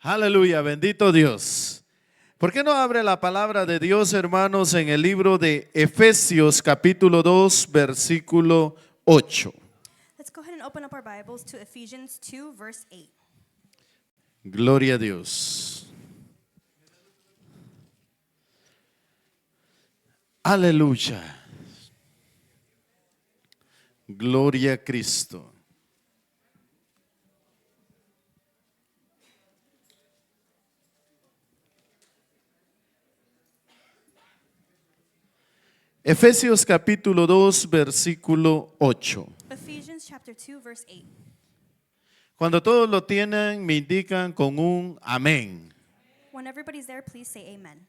Aleluya, bendito Dios. ¿Por qué no abre la palabra de Dios, hermanos, en el libro de Efesios capítulo 2, versículo 8? Let's go ahead and open up our Bibles to Ephesians 2, verse 8. Gloria a Dios. Aleluya. Gloria a Cristo. Efesios capítulo 2, versículo 8. Ephesians chapter 2, verse 8. Cuando todos lo tienen, me indican con un amén. When everybody's there, please say amen.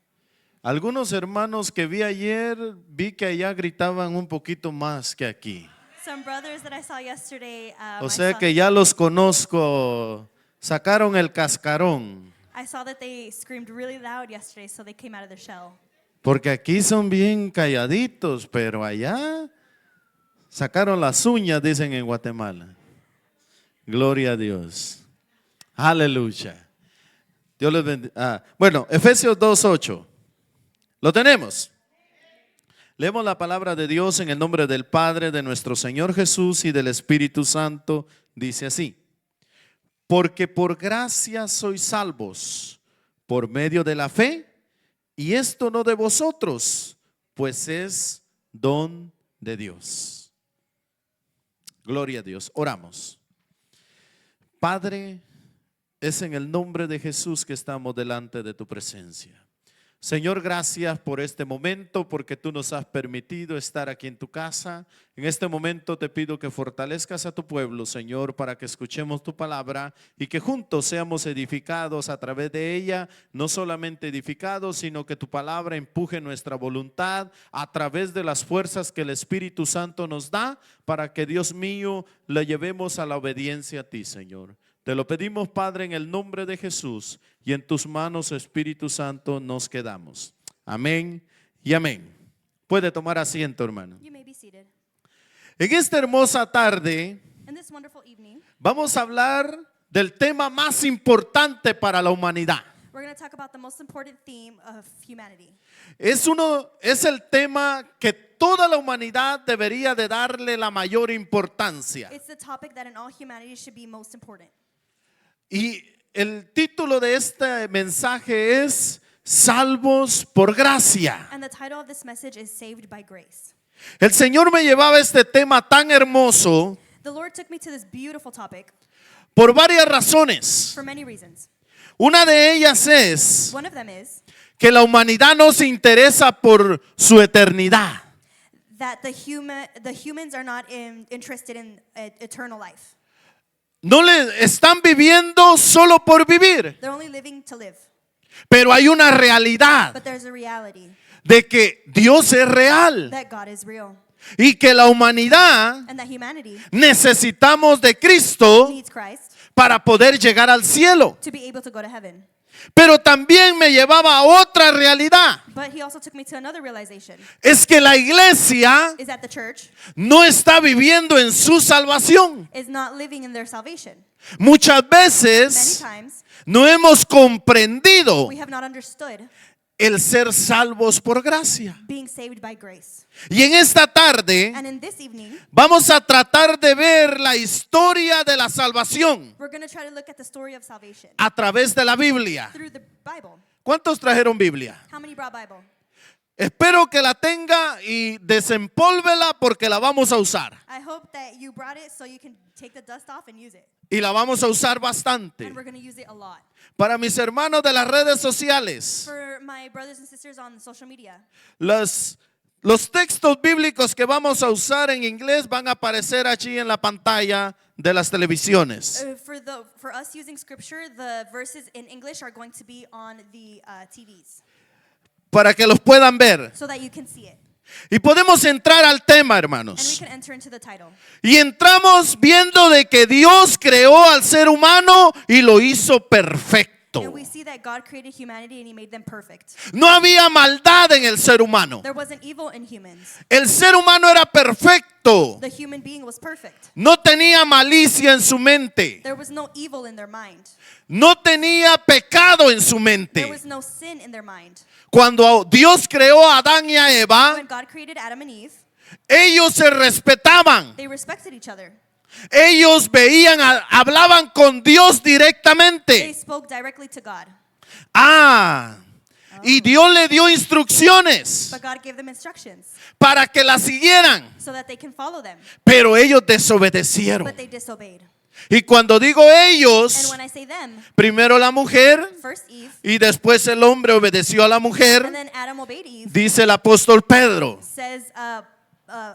Algunos hermanos que vi ayer, vi que allá gritaban un poquito más que aquí. Some brothers that I saw yesterday, O sea que ya los conozco, sacaron el cascarón. I saw that they screamed really loud yesterday, so they came out of their shell. Porque aquí son bien calladitos, pero allá sacaron las uñas, dicen en Guatemala. Gloria a Dios. Aleluya. Dios les bendiga. Bueno, Efesios 2:8. ¿Lo tenemos? Leemos la palabra de Dios en el nombre del Padre, de nuestro Señor Jesús y del Espíritu Santo. Dice así: porque por gracia sois salvos, por medio de la fe, y esto no de vosotros, pues es don de Dios. Gloria a Dios. Oramos. Padre, es en el nombre de Jesús que estamos delante de tu presencia. Señor, gracias por este momento, porque tú nos has permitido estar aquí en tu casa. En este momento te pido que fortalezcas a tu pueblo, Señor, para que escuchemos tu palabra y que juntos seamos edificados a través de ella. No solamente edificados, sino que tu palabra empuje nuestra voluntad a través de las fuerzas que el Espíritu Santo nos da, para que, Dios mío, la llevemos a la obediencia a ti, Señor. Te lo pedimos, Padre, en el nombre de Jesús, y en tus manos, Espíritu Santo, nos quedamos. Amén y amén. Puede tomar asiento, hermano. You may be seated. En esta hermosa tarde In this wonderful evening, vamos a hablar del tema más importante para la humanidad. we're going to talk about the most important theme of humanity. Es el tema que toda la humanidad debería de darle la mayor importancia. It's the topic that in all humanity should be most important. Y el título de este mensaje es Salvos por gracia. And the title of this message is Saved by Grace. El Señor me llevaba este tema tan hermoso The Lord took me to this beautiful topic por varias razones. for many reasons. Una de ellas es One of them is que la humanidad no se interesa por su eternidad. that the humans are not interested in eternal life. No le están viviendo solo por vivir, They're only living to live. pero hay una realidad But there's a reality de que Dios es real that God is real y que la humanidad and that humanity necesitamos de Cristo needs Christ para poder llegar al cielo. to be able to go to heaven. Pero también me llevaba a otra realidad. But he also took me to another realization, Es que la iglesia is that the church no está viviendo en su salvación. is not living in their salvation. Muchas Many veces times no hemos comprendido we have not understood el ser salvos por gracia. being saved by grace. Y en esta tarde And in this evening, vamos a tratar de ver la historia de la salvación we're going to try to look at the story of salvation a través de la Biblia. through the Bible. ¿Cuántos trajeron Biblia? How many brought Bible? Espero que la tenga y desempólvela porque la vamos a usar. I hope that you brought it so you can take the dust off and use it. Y la vamos a usar bastante. And we're going to use it a lot. Para mis hermanos de las redes sociales, For my brothers and sisters on social media, los textos bíblicos que vamos a usar en inglés van a aparecer allí en la pantalla de las televisiones. for us using scripture, the verses in English are going to be on the TVs Para que los puedan ver. so that you can see it. Y podemos entrar al tema, And we hermanos. can enter into the title. Y entramos viendo de que Dios creó al ser humano y lo hizo perfecto. perfecto. And we see that God created humanity and he made them perfect. No había maldad en el ser humano. There wasn't evil in humans. El ser humano era perfecto. The human being was perfect. No tenía malicia en su mente. There was no evil in their mind. No tenía pecado en su There mente. was no sin in their mind. Cuando Dios creó a Adán y a Eva, When God created Adam and Eve, ellos se respetaban. they respected each other. Ellos veían, hablaban con Dios They directamente. spoke directly to God. Y Dios le dio instrucciones But God gave them instructions para que las siguieran. so that they can follow them. Pero ellos desobedecieron. But they disobeyed. Y cuando digo And ellos, when I say them, primero la mujer first Eve, y después el hombre obedeció a la and mujer, then Adam obeyed Eve, dice el apóstol Pedro. says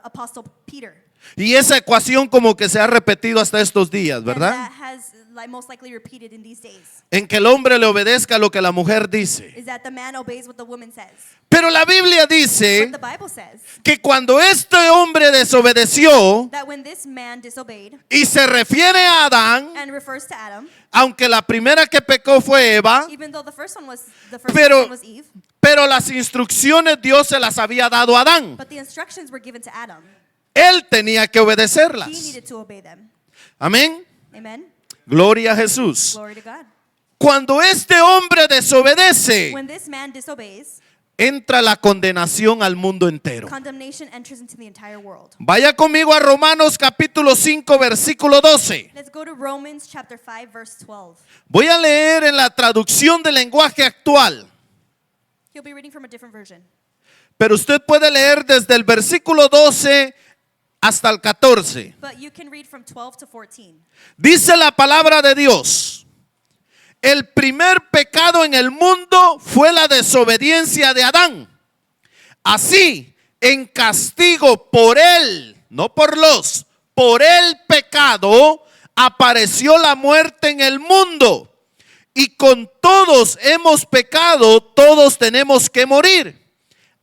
Apostle Peter. Y esa ecuación como que se ha repetido hasta estos días, And ¿verdad? that has most likely repeated in these days. En que el hombre le obedezca lo que la mujer dice. Is that the man obeys what the woman says. Pero la Biblia dice But the Bible says que cuando este hombre desobedeció that when this man disobeyed y se refiere a Adán, and refers to Adam, aunque la primera que pecó fue Eva, even though the first one was Pero- was Eve, pero las instrucciones Dios se las había dado a Adán. but the instructions were given to Adam. Él tenía que He obedecerlas. needed to obey them. Amén. Amen. Gloria a Jesús. Glory to God. Cuando este hombre desobedece, When this man disobeys, entra la condenación al mundo entero. condemnation enters into the entire world. Vaya conmigo a Romanos capítulo 5 versículo 12. Let's go to Romans chapter 5 verse 12. Voy a leer en la traducción del lenguaje actual, He'll be reading from a different version. pero usted puede leer desde el versículo 12 hasta el 14. But you can read from 12 to 14. Dice la palabra de Dios: el primer pecado en el mundo fue la desobediencia de Adán. Así, en castigo por él, no por el pecado, apareció la muerte en el mundo. Y con todos hemos pecado, todos tenemos que morir.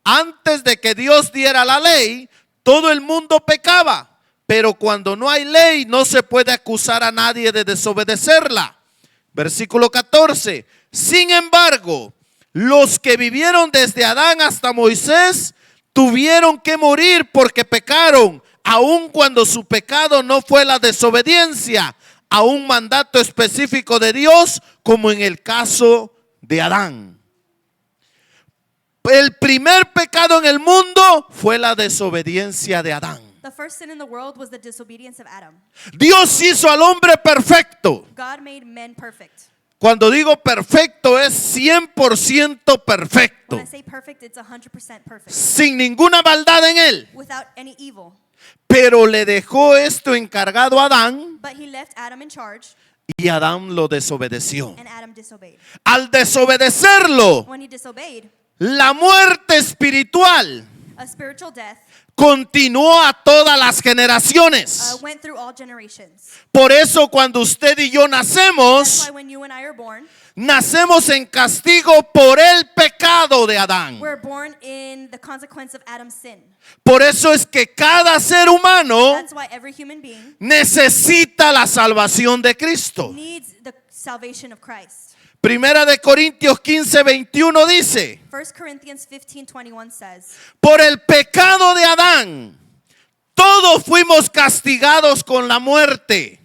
Antes de que Dios diera la ley, todo el mundo pecaba. Pero cuando no hay ley, no se puede acusar a nadie de desobedecerla. Versículo 14. Sin embargo, los que vivieron desde Adán hasta Moisés tuvieron que morir porque pecaron, aun cuando su pecado no fue la desobediencia a un mandato específico de Dios, como en el caso de Adán. El primer pecado en el mundo fue la desobediencia de Adán. The first sin in the world was the disobedience of Adam. Dios hizo al hombre perfecto. God made men perfect. Cuando digo perfecto es 100% perfecto, When I say perfect, it's 100% perfect. sin ninguna maldad en él. Without any evil. Pero le dejó esto encargado a Adán But he left Adam in charge, y Adán lo desobedeció. and Adam disobeyed. Al desobedecerlo, When he disobeyed, la muerte espiritual a spiritual death continuó a todas las generaciones. went through all generations. Por eso cuando usted y yo That's nacemos, why when you and I are born, nacemos en castigo por el pecado de Adán. we're born in the consequence of Adam's sin. Por eso es que cada ser humano That's why every human being necesita la salvación de Cristo. needs the salvation of Christ. Primera de Corintios 15:21 dice: 1 Corinthians 15:21 says, por el pecado de Adán, todos fuimos castigados con la muerte.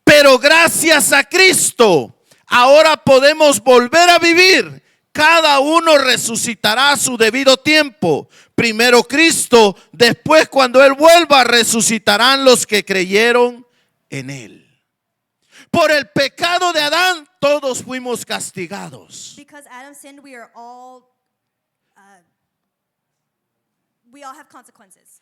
Pero gracias a Cristo, ahora podemos volver a vivir. Cada uno resucitará a su debido tiempo. Primero Cristo, después cuando Él vuelva, resucitarán los que creyeron en Él. Por el pecado de Adán, todos fuimos castigados. because Adam sinned, we all have consequences.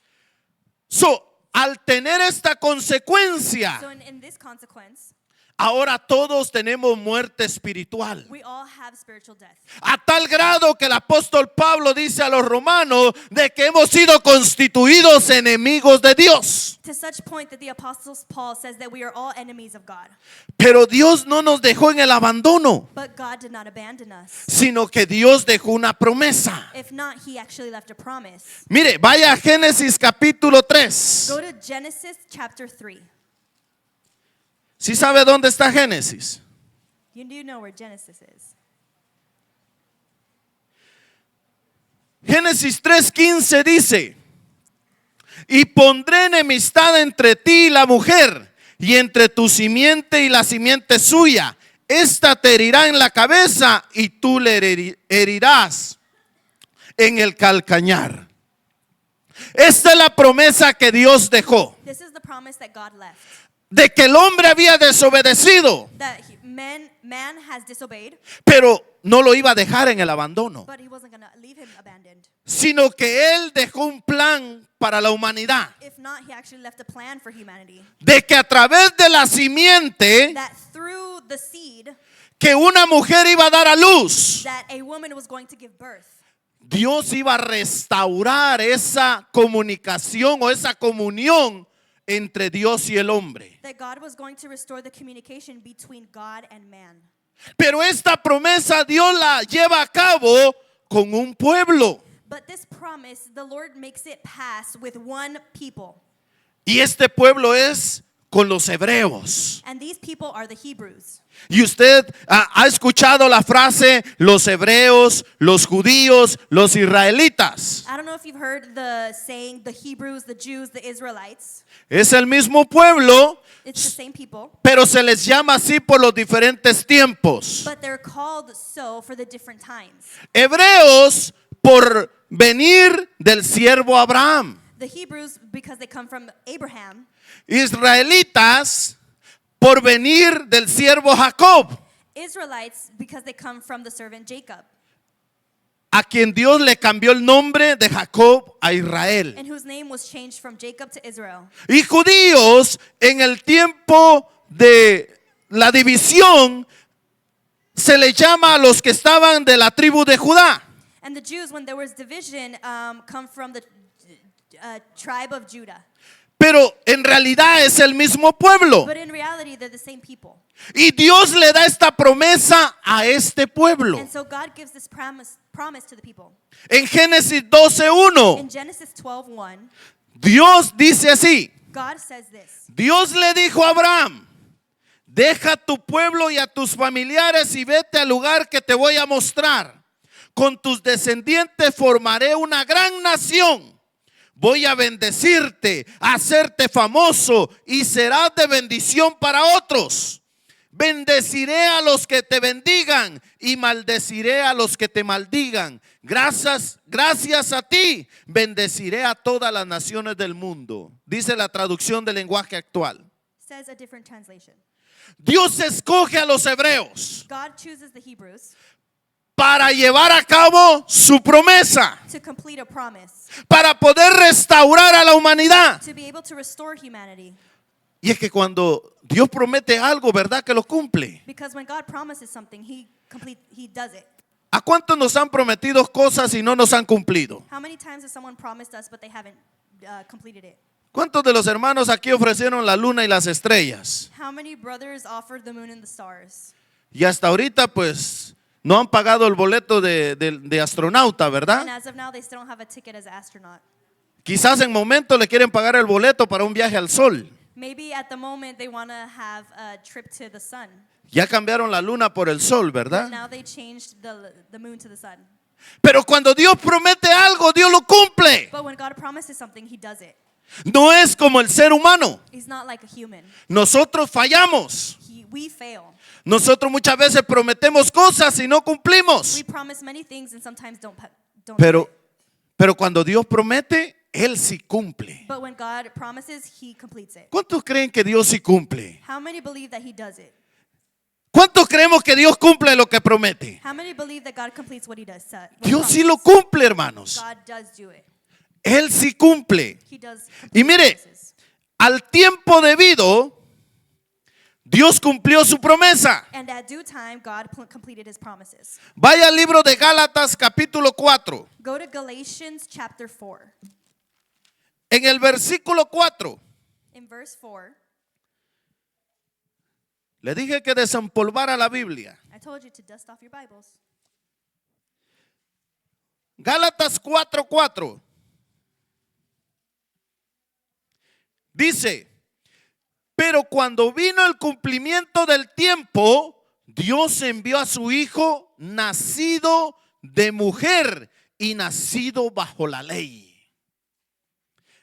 So, al tener esta consecuencia, So in this consequence, ahora todos tenemos muerte espiritual. we all have spiritual death. A tal grado que el apóstol Pablo dice a los romanos de que hemos sido constituidos enemigos de Dios. To such point that the apostle Paul says that we are all enemies of God. Pero Dios no nos dejó en el abandono, But God did not abandon us. sino que Dios dejó una promesa. If not, he actually left a promise. Mire, vaya a Génesis capítulo 3. Go to Genesis chapter 3. ¿Sí sabe dónde está Génesis? You do know where Genesis is. Génesis 3:15 dice, y pondré enemistad entre ti y la mujer, y entre tu simiente y la simiente suya. Esta te herirá en la cabeza y tú le herirás en el calcañar. Esta es la promesa que Dios dejó, This is the promise that God left. de que el hombre había desobedecido, That man has disobeyed, pero no lo iba a dejar en el abandono, but he wasn't going to leave him abandoned. sino que él dejó un plan para la humanidad, If not, he actually left a plan for humanity. de que a través de la simiente That through the seed, que una mujer iba a dar a luz, that a woman was going to give birth. Dios iba a restaurar esa comunicación o esa comunión entre Dios y el hombre. That God was going to restore the communication between God and man. Pero esta promesa Dios la lleva a cabo con un pueblo. But this promise, the Lord makes it pass with one people. Y este pueblo es con los hebreos. And these people are the Hebrews. Y usted ha escuchado la frase los hebreos, los judíos, los israelitas. I don't know if you've heard the saying, the Hebrews, the Jews, the Israelites. Es el mismo pueblo, It's the same people, pero se les llama así por los diferentes tiempos. but they're called so for the different times. Hebreos por venir del siervo Abraham. The Hebrews, because they come from Abraham. Israelitas por venir del siervo Jacob, Israelites, because they come from the servant Jacob, a quien Dios le cambió el nombre de Jacob a Israel. and whose name was changed from Jacob to Israel. Y judíos en el tiempo de la división se le llama a los que estaban de la tribu de Judá. And the Jews, when there was division, come from the tribe of Judah. Pero en realidad es el mismo pueblo. But in reality, they're the same people. Y Dios le da esta promesa a este pueblo. And so God gives this promise to the people. En Génesis 12:1, In Genesis 12:1, Dios dice así. God says this. Dios le dijo a Abraham, deja tu pueblo y a tus familiares y vete al lugar que te voy a mostrar. Con tus descendientes formaré una gran nación. Voy a bendecirte, a hacerte famoso y serás de bendición para otros. Bendeciré a los que te bendigan y maldeciré a los que te maldigan. Gracias a ti, bendeciré a todas las naciones del mundo. Dice la traducción del lenguaje actual. Says a different translation. Dios escoge a los hebreos God chooses the Hebrews para llevar a cabo su promesa, to complete a promise, para poder restaurar a la humanidad. to be able to restore humanity. Y es que cuando Dios promete algo, ¿verdad que lo cumple? Because when God promises something, He does it. ¿A cuántos nos han prometido cosas y no nos han cumplido? How many times has someone promised us, but they haven't completed it? ¿Cuántos de los hermanos aquí ofrecieron la luna y las estrellas? How many brothers offered the moon and the stars? Y hasta ahorita pues no han pagado el boleto de astronauta, And ¿verdad? as of now, they still don't have a ticket as an astronaut. Quizás en momento le quieren pagar el boleto para un viaje al sol. Maybe at the moment they want to have a trip to the sun. Ya cambiaron la luna por el sol, But ¿verdad? now they changed the moon to the sun. Pero cuando Dios promete algo, Dios lo cumple. But when God promises something, He does it. No es como el ser humano. He's not like a human. Nosotros fallamos. We fail. Nosotros muchas veces prometemos cosas y no cumplimos. We promise many things and sometimes don't do Pero, it. pero cuando Dios promete, Él sí cumple. But when God promises, He completes it. ¿Cuántos creen que Dios sí cumple? How many believe that He does it? ¿Cuántos creemos que Dios cumple lo que promete? How many believe that God completes what He does? What He Dios sí promises? lo cumple, hermanos. God does do it. Él sí cumple. He does Y complete mire, promises. al tiempo debido, Dios cumplió su promesa. And at due time, God completed His promises. Vaya al libro de Gálatas capítulo 4. Go to Galatians chapter 4. En el versículo 4, In verse 4, le dije que desempolvara la Biblia. I told you to dust off your Bibles. Gálatas 4:4 dice, pero cuando vino el cumplimiento del tiempo, Dios envió a su hijo nacido de mujer y nacido bajo la ley.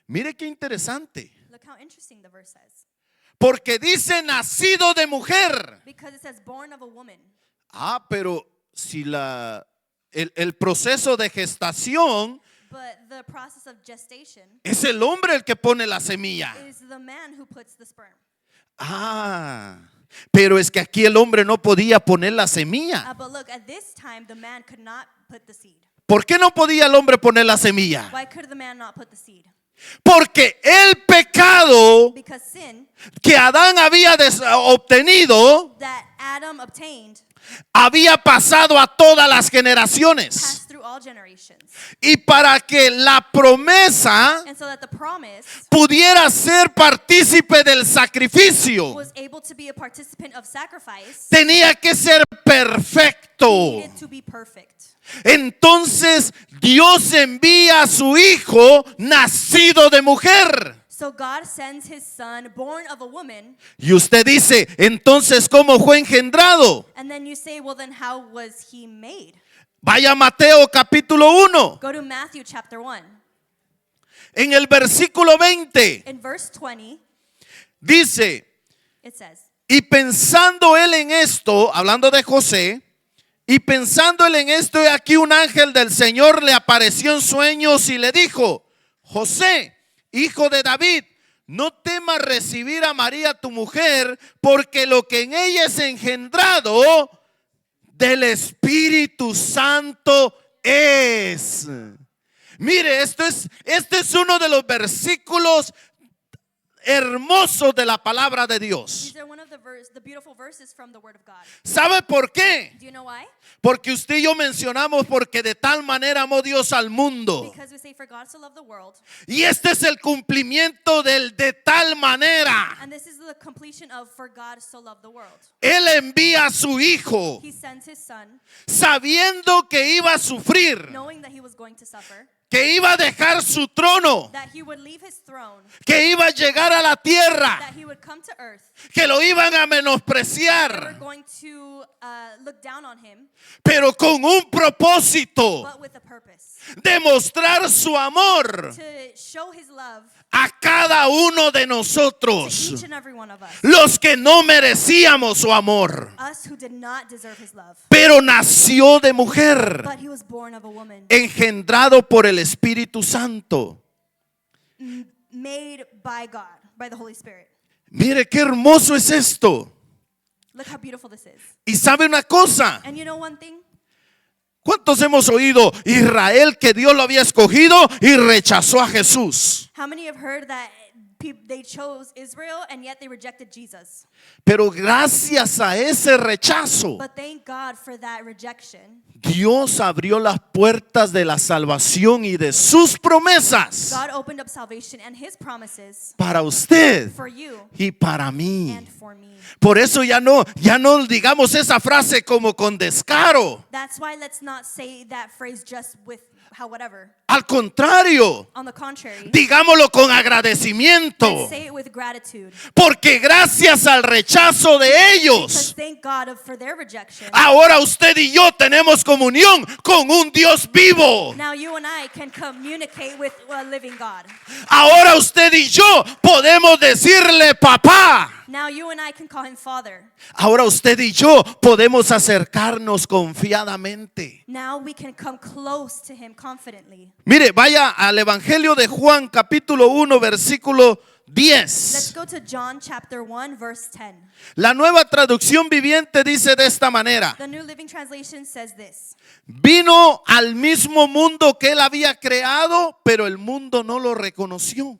Mire qué interesante. Look how interesting the verse says. Porque dice nacido de mujer. Because it says born of a woman. Pero si el proceso de gestación But the process of gestation es el hombre el que pone la semilla. is the man who puts the sperm. Pero es que aquí el hombre no podía poner la semilla. But look, at this time, the man could not put the seed. ¿Por qué no podía el hombre poner la semilla? Why could the man not put the seed? Porque el pecado Because sin que Adán había obtenido that Adam obtained había pasado a todas las generaciones. passed through all generations. Y para que la promesa And so that the promise pudiera ser partícipe del sacrificio, was able to be a participant of sacrifice, tenía que ser perfecto. needed to be perfect. Entonces Dios envía a su hijo nacido de mujer. So God sends his son, born of a woman, Y usted dice, entonces ¿cómo fue engendrado? and then you say, well, then how was he made? Vaya a Mateo capítulo 1, Go to Matthew chapter 1. en el versículo 20, In verse 20, dice, it says, y pensando él en esto, hablando de José, y pensando él en esto, he aquí un ángel del Señor le apareció en sueños y le dijo, José, hijo de David, no temas recibir a María tu mujer, porque lo que en ella es engendrado del Espíritu Santo es. Mire, este es uno de los versículos hermosos de la palabra de Dios. these are one of the beautiful verses from the Word of God. ¿Sabe por qué? Do you know why? Porque usted y yo mencionamos porque de tal manera amó Dios al mundo. Because we say, for God so loved the world. Y este es el cumplimiento del de tal manera. And this is the completion of for God so loved the world. Él envía a su hijo He sends his son, sabiendo que iba a sufrir, knowing that he was going to suffer, que iba a dejar su trono, that he would leave his throne, que iba a llegar a la tierra, that he would come to earth. que lo iban a They were menospreciar, going to look down on him, pero con un propósito but with a purpose. de mostrar su amor To show his love a cada uno de to nosotros, each and every one of us. los que no merecíamos su amor. Us who did not deserve his love. Pero nació de mujer, But he was born of a woman, engendrado por el Espíritu Santo. made by God, by the Holy Spirit. Mire qué hermoso es esto. Look how beautiful this is. Y sabe una cosa, And you know one thing? ¿cuántos hemos oído Israel que Dios lo había escogido y rechazó a Jesús? How many have heard that they chose Israel and yet they rejected Jesus? Pero gracias a ese rechazo, But thank God for that rejection. Dios abrió las puertas de la salvación y de sus promesas God opened up salvation and his promises para usted for you y para mí. and for me. Por eso ya no digamos esa frase como con descaro. That's why let's not say that phrase just with how whatever. Al contrario, On the contrary, digámoslo con agradecimiento. let's say it with gratitude. Porque gracias al rechazo de Because ellos, thank God for their rejection. ahora usted y yo tenemos comunión con un Dios vivo. Now you and I can communicate with a living God. Ahora usted y yo podemos decirle papá. Now you and I can call him Father. Ahora usted y yo podemos acercarnos confiadamente. Now we can come close to him confidently. Mire, vaya al Evangelio de Juan capítulo 1 versículo Let's 10. go to John chapter 1 verse 10. La Nueva Traducción Viviente dice de esta manera: The New Living Translation says this. vino al mismo mundo que él había creado, pero el mundo no lo reconoció.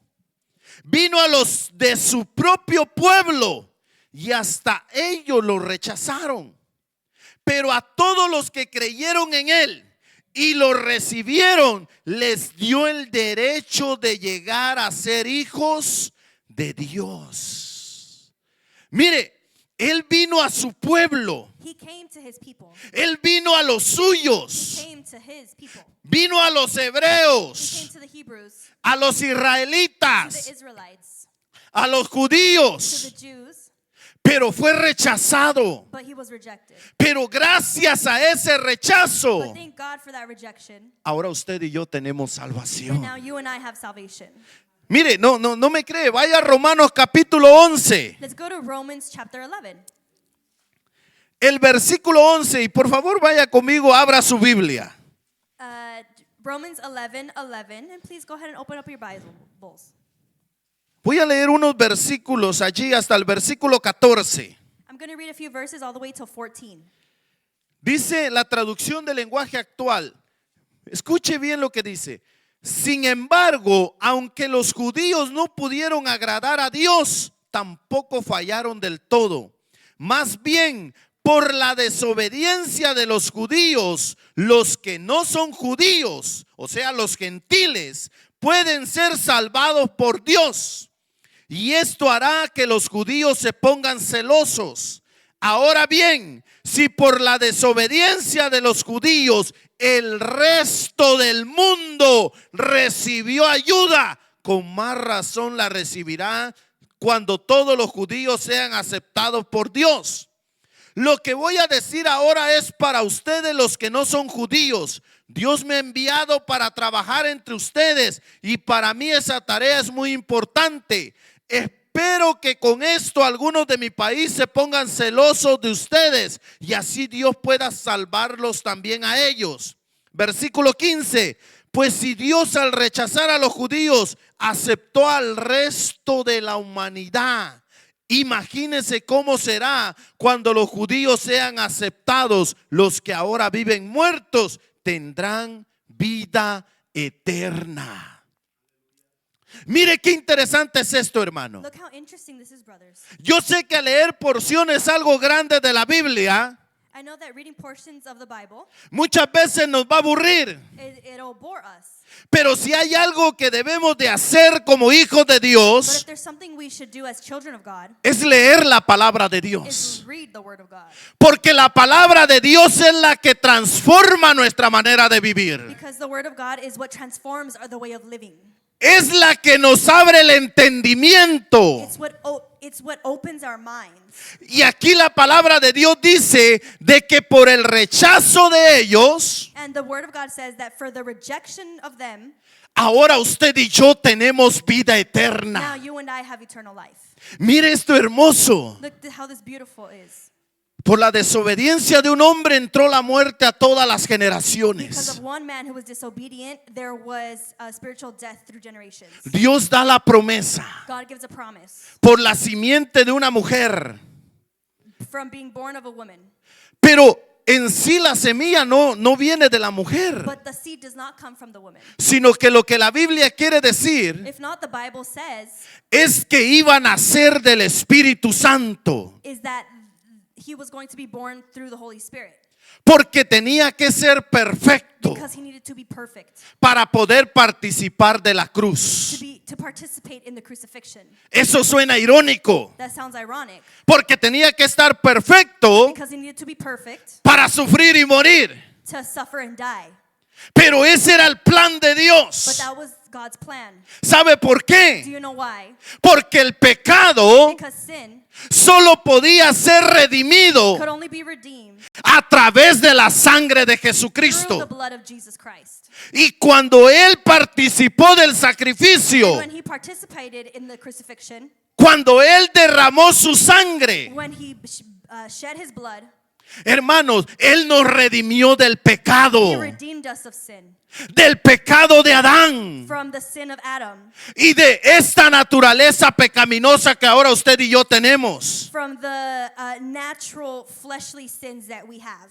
Vino a los de su propio pueblo y hasta ellos lo rechazaron. Pero a todos los que creyeron en él y lo recibieron, les dio el derecho de llegar a ser hijos de Dios. Mire, él vino a su pueblo. He came to his people. Él vino a los He suyos. came to his people. Vino a los He came hebreos, to the Hebrews, a los to the israelitas, Israelites, a los to judíos. the Jews. pero fue rechazado. but he was rejected. Pero gracias a ese But rechazo, thank God for that rejection. ahora usted y yo tenemos And salvación. now you and I have salvation. Mire, no me cree. Vaya a Romanos capítulo 11. Let's go to Romans chapter 11. El versículo 11. Y por favor vaya conmigo, abra su Biblia. Romans 11:11, and please go ahead and open up your Bibles. Voy a leer unos versículos allí hasta el versículo 14. I'm going to read a few verses all the way till 14. Dice la traducción del lenguaje actual. Escuche bien lo que dice. Sin embargo, aunque los judíos no pudieron agradar a Dios, tampoco fallaron del todo. Más bien, por la desobediencia de los judíos, los que no son judíos, o sea, los gentiles, pueden ser salvados por Dios. Y esto hará que los judíos se pongan celosos. Ahora bien, si por la desobediencia de los judíos el resto del mundo recibió ayuda, con más razón la recibirá cuando todos los judíos sean aceptados por Dios. Lo que voy a decir ahora es para ustedes los que no son judíos. Dios me ha enviado para trabajar entre ustedes y para mí esa tarea es muy importante. Espero que con esto algunos de mi país se pongan celosos de ustedes y así Dios pueda salvarlos también a ellos. Versículo 15. Pues si Dios al rechazar a los judíos aceptó al resto de la humanidad, imagínense cómo será cuando los judíos sean aceptados. Los que ahora viven muertos tendrán vida eterna. Mire qué interesante es esto, hermano. Look how interesting this is, brothers. Yo sé que leer porciones algo grandes de la Biblia I know that reading portions of the Bible, muchas veces nos va a aburrir. it'll bore us. Pero si hay algo que debemos de hacer como hijos de But Dios, if there's something we should do as children of God, es leer la palabra de is Dios. read the Word of God. Porque la palabra de Dios es la que transforma nuestra manera de vivir. Because the Word of God is what transforms the way of living. Es la que nos abre el entendimiento. It's what opens our minds. Y aquí la palabra de Dios dice de que por el rechazo de ellos, And the Word of God says that for the rejection of them, ahora usted y yo tenemos vida now eterna. you and I have eternal life. Mire esto hermoso. Look how this beautiful is. Por la desobediencia de un hombre entró la muerte a todas las Because generaciones. of one man who was disobedient, there was a spiritual death through generations. Dios da la promesa. God gives a promise Por la simiente de una mujer. from being born of a woman. Pero en sí la semilla no viene de la mujer, But the seed does not come from the woman. sino que lo que la Biblia quiere decir If not, the Bible says es que iban a ser del Espíritu Santo, is that he was going to be born through the Holy Spirit. porque tenía que ser perfecto Because he needed to be perfect para poder participar de la cruz. to participate in the crucifixion. Eso suena irónico, That sounds ironic. porque tenía que estar perfecto Because he needed to be perfect para sufrir y morir. to suffer and die. Pero ese era el plan de But Dios. that was God's plan. ¿Sabe por Do qué? you know why? Porque el pecado Because sin solo podía ser redimido could only be redeemed a través de la sangre de through the Jesucristo. blood of Jesus Christ. Y cuando Él participó del sacrificio, When he participated in the crucifixion, cuando Él derramó su sangre, when he shed his blood, hermanos, Él nos redimió del he pecado, redeemed us of sin, del pecado de Adán from the sin of Adam, y de esta naturaleza pecaminosa que ahora usted y yo tenemos. from the natural fleshly sins that we have.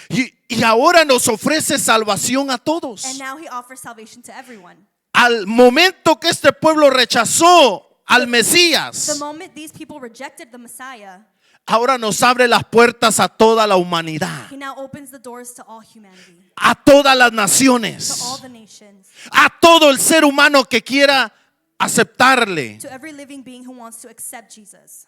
Y ahora nos ofrece salvación a todos. And now he offers salvation to everyone. Al momento que este pueblo rechazó al The Mesías, moment these people rejected the Messiah, ahora nos abre las puertas a toda la humanidad, he now opens the doors to all humanity, a todas las to all naciones, the nations, a todo el ser humano que quiera aceptarle. to every living being who wants to accept Jesus.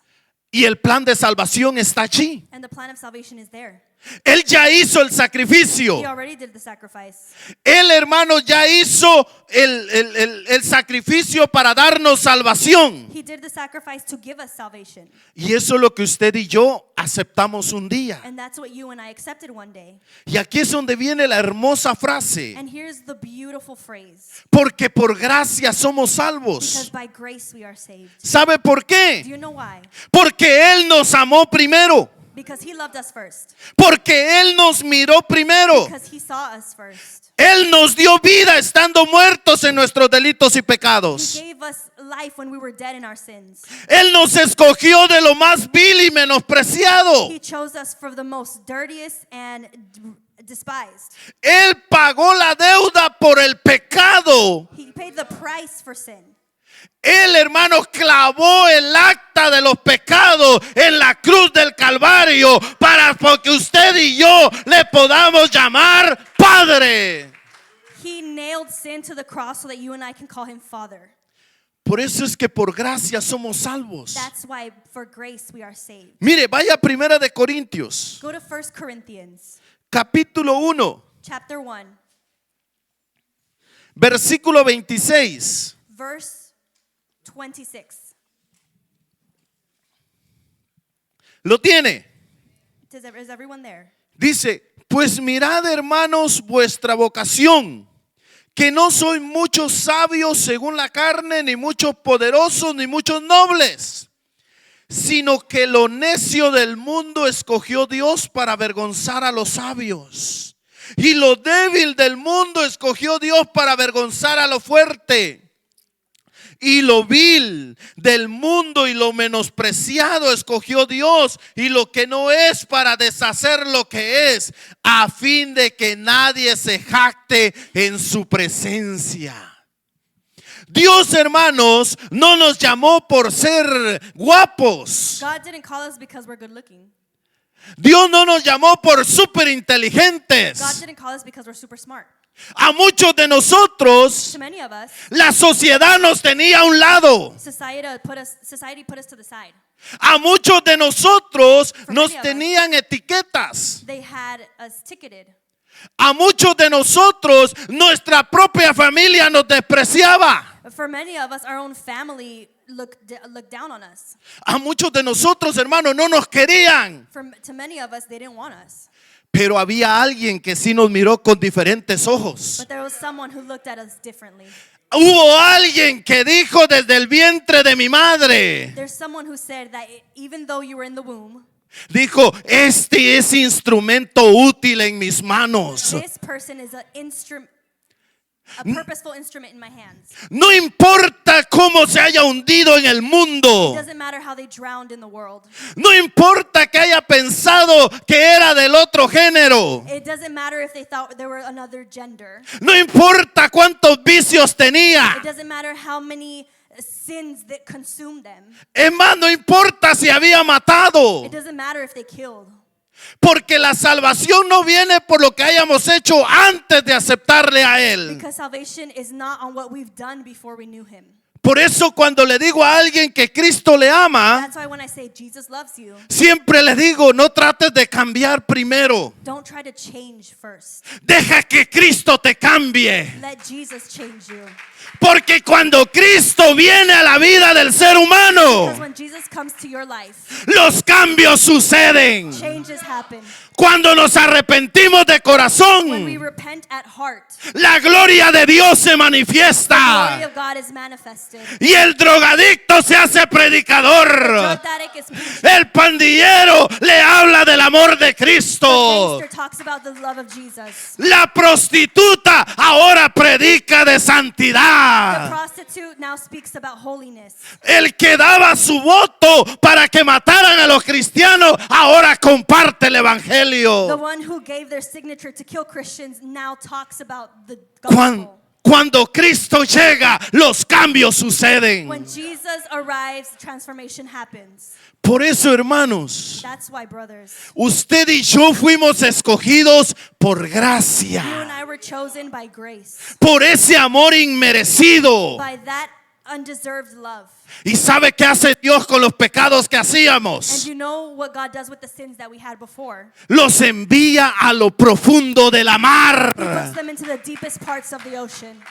Y el plan de salvación está allí. And the plan of salvation is there. Él ya hizo el sacrificio. He already did the sacrifice. Él, hermano, ya hizo el sacrificio para darnos salvación. He did the sacrifice to give us salvation. Y eso es lo que usted y yo aceptamos un día. And that's what you and I accepted one day. Y aquí es donde viene la hermosa frase. And here's the beautiful phrase. Porque por gracia somos Because salvos. by grace we are saved. ¿Sabe por Do qué? you know why? Porque Él nos amó primero. Because he loved us first. Porque Él nos miró primero. Because he saw us first. Él nos dio vida estando muertos en nuestros delitos y He pecados. gave us life when we were dead in our sins. Él nos escogió de lo más vil y menospreciado. He chose us for the most dirtiest and despised. Él pagó la deuda por el pecado. He paid the price for sin. Él, hermanos, clavó el acta de los pecados en la cruz del Calvario para que usted y yo le podamos llamar Padre. He nailed sin to the cross so that you and I can call him Father. Por eso es que por gracia somos salvos. That's why for grace we are saved. Mire, vaya a Primera de Corintios, Go to 1 Corinthians capítulo 1, chapter 1, versículo 26. verse 26. ¿Lo tiene? Is everyone there? Dice, pues mirad, hermanos, vuestra vocación, que no soy muchos sabios según la carne, ni muchos poderosos, ni muchos nobles, sino que lo necio del mundo escogió Dios para avergonzar a los sabios, y lo débil del mundo escogió Dios para avergonzar a lo fuerte. Y lo vil del mundo y lo menospreciado escogió Dios, y lo que no es para deshacer lo que es, a fin de que nadie se jacte en su presencia. Dios, hermanos, no nos llamó por ser guapos. God didn't call us because we're good looking. Dios no nos llamó por súper God inteligentes. didn't call us because we're super smart. A muchos de nosotros To many of us, la sociedad nos tenía a un lado. society put us to the side. A muchos de nosotros nos many of us. tenían etiquetas. They had us ticketed. A muchos de nosotros nuestra propia familia nos despreciaba. But for many of us, our own family looked down on us. A muchos de nosotros, hermanos, no nos querían. To many of us, they didn't want us. Pero había alguien que sí nos miró con diferentes ojos. But there was someone who looked at us differently. Hubo alguien que dijo desde el vientre de mi madre. There's someone who said that even though you were in the womb, Dijo, este es instrumento útil en mis manos. this person is a purposeful instrument in my hands. No importa cómo se haya hundido en el mundo. It doesn't matter how they drowned in the world. No importa que haya pensado que era del otro género. It doesn't matter if they thought there were another gender. No importa cuántos vicios tenía. It doesn't matter how many sins that consumed them. Es más, no importa si había matado. It doesn't matter if they killed. Porque la salvación no viene por lo que hayamos hecho antes de aceptarle a Él. Because salvation is not on what we've done before we knew him. Por eso cuando le digo a alguien que Cristo le ama, That's why when I say Jesus loves you, siempre le digo, no trates de cambiar primero. don't try to change first. Deja que Cristo te cambie. Let Jesus change you. Porque cuando Cristo viene a la vida del ser humano, Because when Jesus comes to your life, los cambios suceden. changes happen. Cuando nos arrepentimos de When we corazón, repent at heart, la gloria de Dios se the glory manifiesta. of God is manifested. Y el drogadicto se hace Drug predicador. addict is preaching. El pandillero le habla del amor de The Cristo. gangster talks about the love of Jesus. La prostituta ahora predica de The santidad. prostitute now speaks about holiness. El que daba su voto para que mataran a los cristianos ahora comparte el evangelio. The one who gave their signature to kill Christians now talks about the gospel. Cuando Cristo llega, los cambios suceden. When Jesus arrives, transformation happens. Por eso, hermanos, That's why, brothers, usted y yo fuimos escogidos por you and gracia, I were chosen by grace, por ese amor inmerecido. by that undeserved love. ¿Y sabe qué hace Dios con los pecados que And hacíamos? you know what God does with the sins that we had before? Los envía a lo profundo de la He mar. puts them into the deepest parts of the ocean.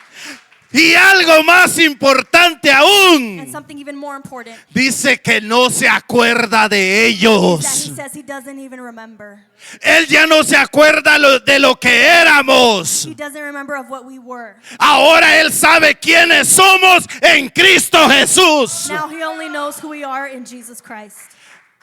Y algo más importante And aún, something even more important dice que no se acuerda de is that ellos. he says he doesn't even remember. Él ya no se acuerda de lo que éramos. He doesn't remember of what we were. Ahora Él sabe quiénes somos en Cristo Jesús. Now he only knows who we are in Jesus Christ.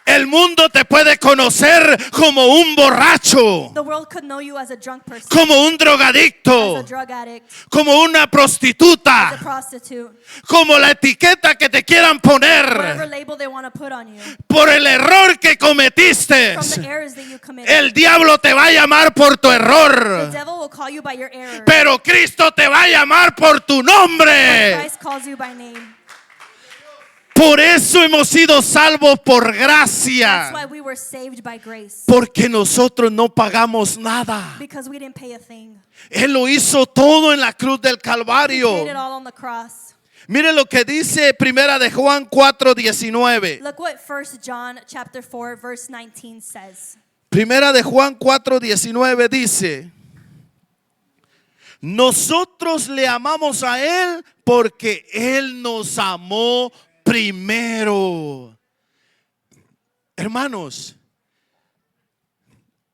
El mundo te puede conocer como un borracho, The world could know you as a drunk person, como un as drogadicto, a drug addict, como una as a prostituta, prostitute, como la etiqueta que te quieran whatever poner label they want to put on you. por el error que cometiste. From the errors that you committed. El diablo te va a llamar por tu The error, devil will call you by your error. pero Cristo te va a llamar por tu nombre. Christ calls you by name. Por eso hemos sido salvos por That's gracia, why we were saved by grace. porque nosotros no pagamos nada. Because we didn't pay a thing. Él lo hizo todo en la cruz del He Calvario. paid it all on the cross. Mire lo que dice Primera de Juan 4:19. Look what 1 John chapter 4 verse 19 says. Primera de Juan 4:19 dice: nosotros le amamos a Él porque Él nos amó primero. Hermanos,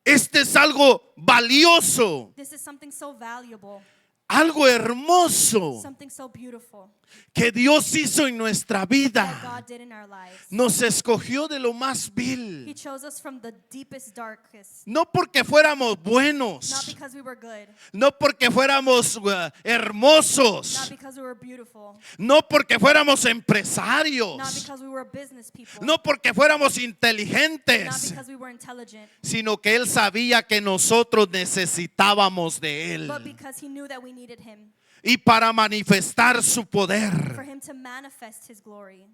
este es algo valioso, This is something so valuable, algo hermoso something so beautiful que Dios hizo en nuestra that vida. God did in our lives. Nos escogió de lo más He vil, chose us from the deepest, darkest. no porque fuéramos Not buenos, because we were good, no porque fuéramos not hermosos, because we were beautiful, no porque fuéramos not empresarios, because we were business people, no porque fuéramos not inteligentes, because we were intelligent, sino que Él sabía que nosotros necesitábamos de Él. but because he knew that we needed him Y para manifestar su for poder. him to manifest his glory.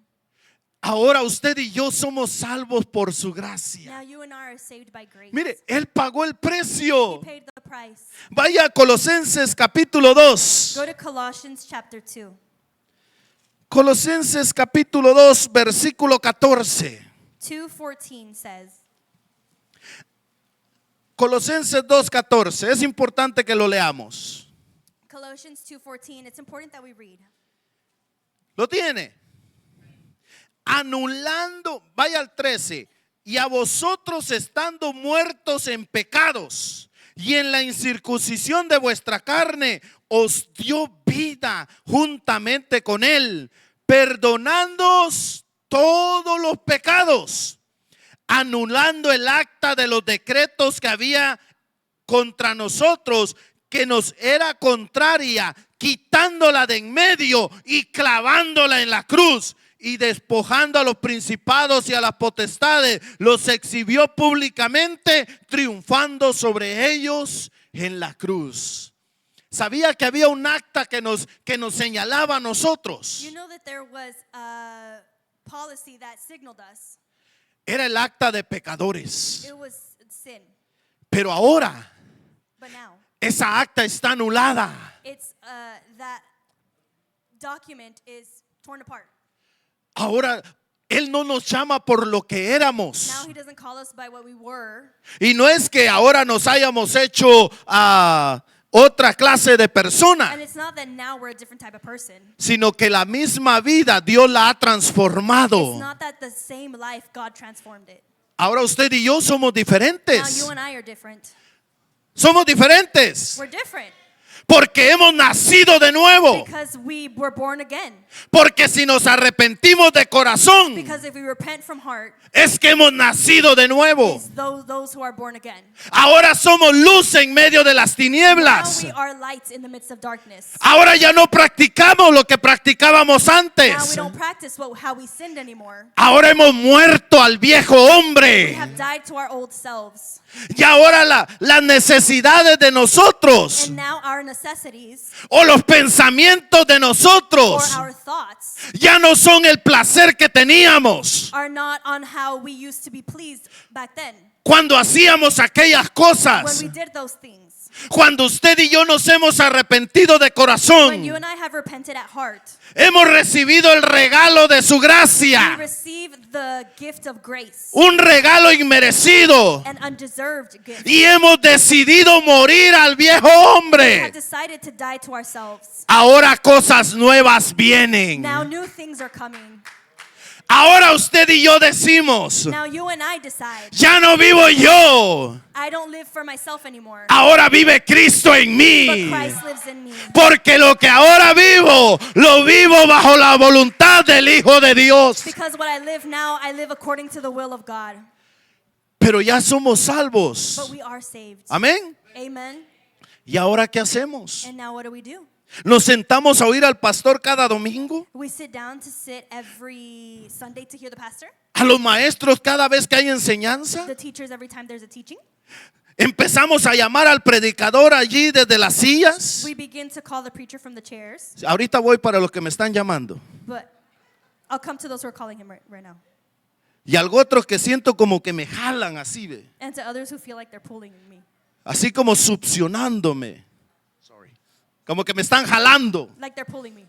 Ahora usted y yo somos salvos por su gracia. Now you and I are saved by grace. Mire, Él pagó el He precio. paid the price. Vaya a Colosenses capítulo 2. Go to Colossians chapter 2. Colosenses capítulo 2, versículo 14. 2:14 says, Colosenses 2:14. Es importante que lo leamos. Colossians 2:14, it's important that we read. ¿Lo tiene? Anulando, vaya al 13. Y a vosotros estando muertos en pecados y en la incircuncisión de vuestra carne, os dio vida juntamente con Él, perdonándoos todos los pecados, anulando el acta de los decretos que había contra nosotros, que nos era contraria, quitándola de en medio y clavándola en la cruz, y despojando a los principados y a las potestades, los exhibió públicamente, triunfando sobre ellos en la cruz. Sabía que había un acta que nos señalaba a nosotros. You know that there was a policy that signaled us. Era el acta de pecadores. It was sin. Pero ahora But now, esa acta está anulada. it's that document is torn apart. Ahora Él no nos llama por lo que éramos. Now he doesn't call us by what we were. Y no es que ahora nos hayamos hecho otra clase de persona, And it's not that now we're a different type of person. sino que la misma vida Dios la ha transformado. It's not that the same life God transformed it. Ahora usted y yo somos Now diferentes. you and I are different. Somos diferentes We're different porque hemos nacido de nuevo. because we were born again. Porque si nos arrepentimos de corazón, Because if we repent from heart, es que hemos nacido de nuevo. it's those who are born again. Ahora somos luz en medio de las Now tinieblas. we are lights in the midst of darkness. Ahora ya no practicamos lo que practicábamos Now we antes. don't practice how we sinned anymore. Ahora hemos muerto al viejo We hombre. have died to our old selves. Y ahora las necesidades de nosotros And now our necessities o los pensamientos de or nosotros our thoughts ya no son el placer que teníamos. are not on how we used to be pleased back then. Cuando hacíamos aquellas when cosas. we did those things, Cuando usted y yo nos hemos arrepentido de when you corazón. and I have repented at heart, Hemos recibido el regalo de su we gracia. receive the gift of grace, Un regalo inmerecido. an undeserved gift. Y hemos decidido morir al viejo We have hombre. decided to die to ourselves. Ahora cosas nuevas vienen. Now new things are coming. Ahora usted y yo decimos, Now you and I decide, ya no vivo yo. I don't live for myself anymore, Ahora vive Cristo en but mí. Christ lives in me. Porque lo que ahora vivo, lo vivo bajo la voluntad del Hijo de Dios. Because what I live now, I live according to the will of God. Pero ya somos But salvos. we are saved. Amén. Amen. ¿Y ahora qué hacemos? And now what do? ¿Nos sentamos a oír al pastor cada domingo? We sit down to sit every Sunday to hear the pastor, ¿A los maestros cada vez que hay enseñanza? the teachers every time there's a teaching. ¿Empezamos a llamar al predicador allí desde las sillas? We begin to call the preacher from the chairs, Ahorita voy para los que me están llamando. but I'll come to those who are calling him right now. Y algo otros que siento como que me jalan así, ve. And to others who feel like they're pulling me, Así como succionándome. Como que me están jalando. like they're pulling me.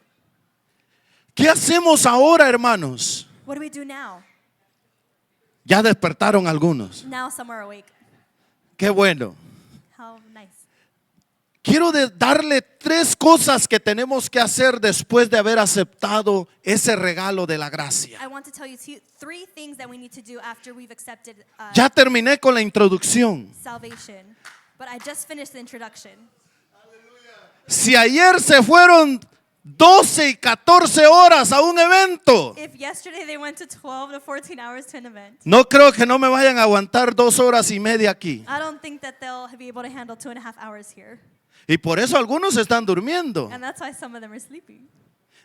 ¿Qué hacemos ahora, hermanos? What do we do now? Ya despertaron algunos. Now some are awake. Qué bueno. How nice. Quiero darle 3 cosas que tenemos que hacer después de haber aceptado ese regalo de la gracia. I want to tell you 3 things that we need to do after we've accepted Ya terminé con la introducción. salvation. But I just finished the introduction. Si ayer se fueron 12 y 14 horas a un evento, If yesterday they went to 12 to 14 hours to an event, no creo que no me vayan a aguantar 2 horas y media aquí. I don't think that they'll be able to handle 2.5 hours here. Y por eso algunos están durmiendo. And that's why some of them are sleeping.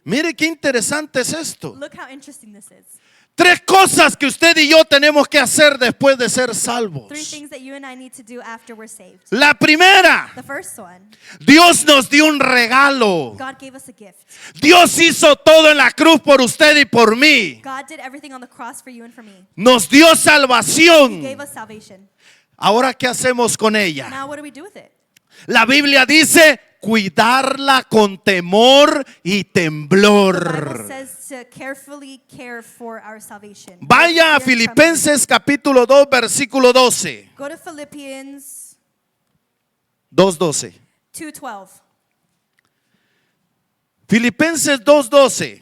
Mire qué interesante es esto. Look how interesting this is. 3 cosas que usted y yo tenemos que hacer después de ser salvos. 3 things that you and I need to do after we're saved. La primera, The first one, Dios nos dio un regalo. God gave us a gift. Dios hizo todo en la cruz por usted y por mí. God did everything on the cross for you and for me. Nos dio He salvación. gave us salvation. Ahora, ¿qué hacemos con ella? Now what do we do with it? La Biblia dice cuidarla con temor y The Bible temblor. says to carefully care for our salvation. Vaya a With fear and trembling. Filipenses capítulo 2 versículo 12. Go to Philippians 2:12. 2:12. Filipenses 2:12.